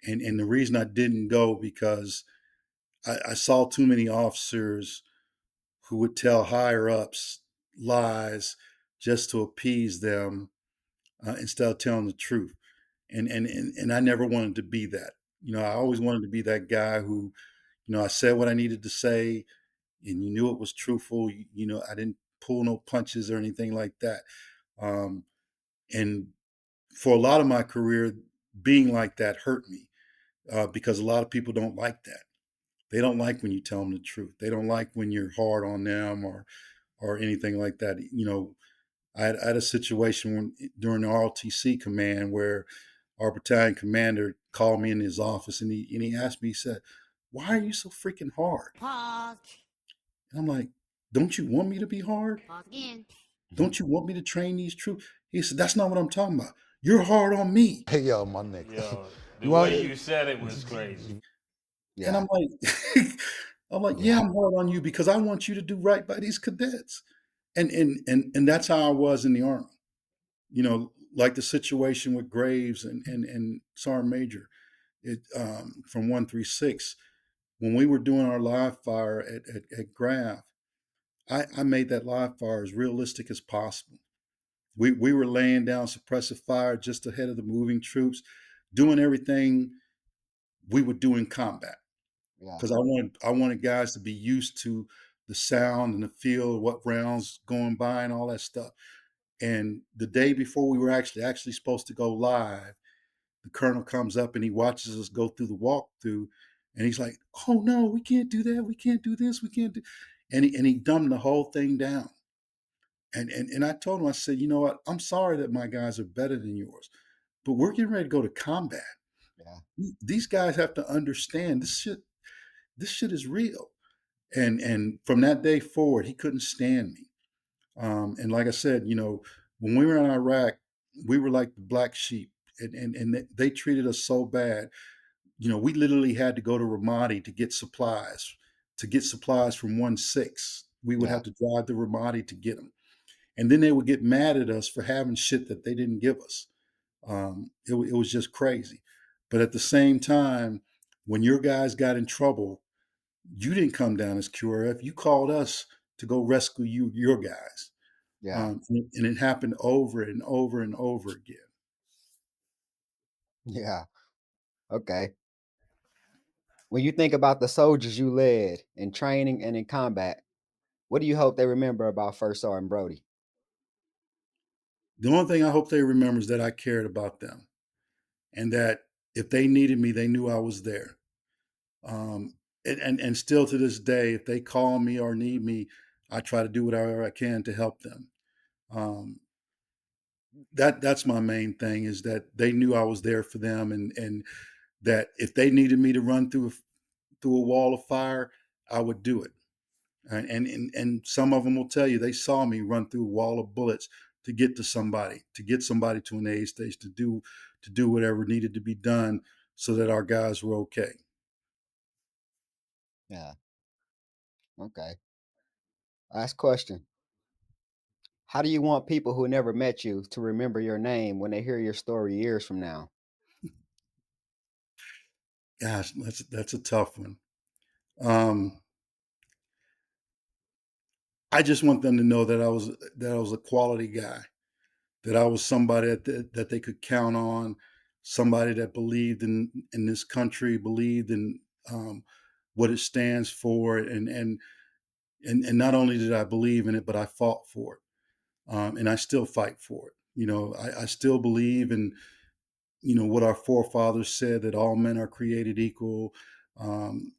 S4: And the reason I didn't go because I saw too many officers who would tell higher ups lies just to appease them instead of telling the truth. And I never wanted to be that. I always wanted to be that guy who, I said what I needed to say, and you knew it was truthful. I didn't pull no punches or anything like that. Um, and for a lot of my career, being like that hurt me because a lot of people don't like that. They don't like when you tell them the truth. They don't like when you're hard on them or anything like that. I had a situation during the ROTC command where our battalion commander called me in his office and he asked me, he said, "Why are you so freaking hard?"
S7: Pause.
S4: And I'm like, "Don't you want me to be hard?
S7: Pause again.
S4: Don't you want me to train these troops?" He said, "That's not what I'm talking about. You're hard on me."
S8: Hey, yo, my nigga.
S5: Yo, the
S8: You want-
S5: way you said it was crazy.
S4: And
S3: Yeah.
S4: I'm like, yeah, I'm hard on you because I want you to do right by these cadets. And that's how I was in the Army. Like the situation with Graves and Sergeant Major, from 136. When we were doing our live fire at Graf, I made that live fire as realistic as possible. We were laying down suppressive fire just ahead of the moving troops, doing everything we would do in combat.
S3: Yeah.
S4: Because I wanted guys to be used to the sound and the feel of what rounds going by and all that stuff. And the day before we were actually supposed to go live, the colonel comes up and he watches us go through the walkthrough, and he's like, "Oh no, we can't do that. We can't do this. We can't do." And he dumbed the whole thing down. And I told him, I said, "You know what? I'm sorry that my guys are better than yours, but we're getting ready to go to combat.
S3: Yeah.
S4: These guys have to understand this shit. This shit is real." And from that day forward, he couldn't stand me. And like I said, when we were in Iraq, we were like the black sheep, and they treated us so bad. We literally had to go to Ramadi to get supplies. To get supplies from 1-6, we would
S3: Yeah.
S4: have to drive to Ramadi to get them, and then they would get mad at us for having shit that they didn't give us. It was just crazy. But at the same time, when your guys got in trouble, you didn't come down as QRF. You called us to go rescue your guys.
S3: Yeah.
S4: And it happened over and over and over again.
S3: Yeah. Okay. When you think about the soldiers you led in training and in combat, what do you hope they remember about First Sergeant Brody?
S4: The only thing I hope they remember is that I cared about them, and that if they needed me, they knew I was there. And still to this day, if they call me or need me, I try to do whatever I can to help them. Um, that's my main thing, is that they knew I was there for them, and that if they needed me to run through a wall of fire, I would do it. And some of them will tell you they saw me run through a wall of bullets to get somebody to an aid station, to do whatever needed to be done so that our guys were okay.
S3: Yeah. Okay. Last question. How do you want people who never met you to remember your name when they hear your story years from now?
S4: Gosh, that's a tough one. Um, I just want them to know that I was a quality guy, that I was somebody that they could count on, somebody that believed in this country, believed in what it stands for, and not only did I believe in it, but I fought for it, and I still fight for it. I still believe in what our forefathers said, that all men are created equal. Um,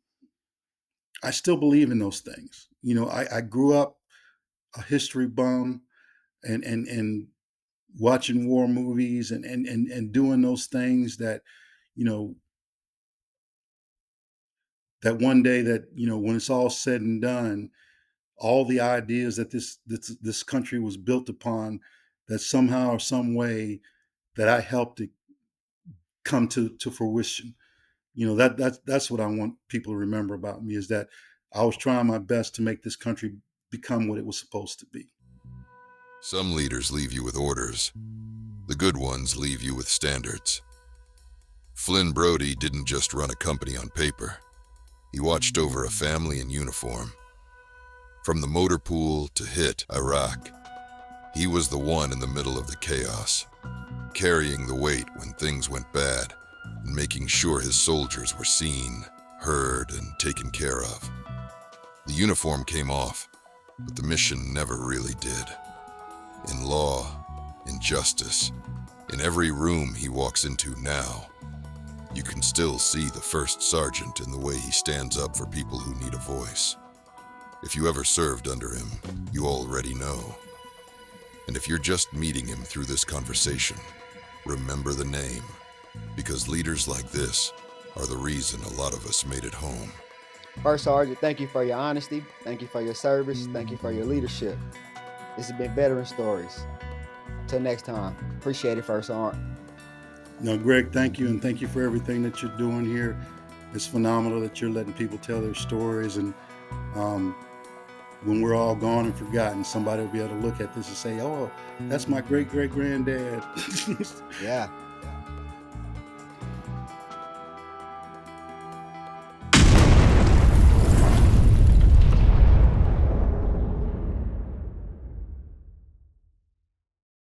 S4: I still believe in those things. I grew up a history bum, and watching war movies and doing those things that you know that one day, that when it's all said and done, all the ideas that this country was built upon, that somehow or some way that I helped it come to fruition. That's what I want people to remember about me, is that I was trying my best to make this country become what it was supposed to be.
S2: Some leaders leave you with orders. The good ones leave you with standards. Flynn Broady didn't just run a company on paper. He watched over a family in uniform. From the motor pool to hit Iraq, he was the one in the middle of the chaos, carrying the weight when things went bad and making sure his soldiers were seen, heard, and taken care of. The uniform came off, but the mission never really did. In law, in justice, in every room he walks into now, you can still see the first sergeant in the way he stands up for people who need a voice. If you ever served under him, you already know. And if you're just meeting him through this conversation, remember the name, because leaders like this are the reason a lot of us made it home.
S3: First Sergeant, thank you for your honesty. Thank you for your service. Thank you for your leadership. This has been Veteran Stories. Until next time, appreciate it, First Sergeant.
S4: No, Greg, thank you, and thank you for everything that you're doing here. It's phenomenal that you're letting people tell their stories, and when we're all gone and forgotten, somebody will be able to look at this and say, "Oh, that's my great-great-granddad."
S3: Yeah.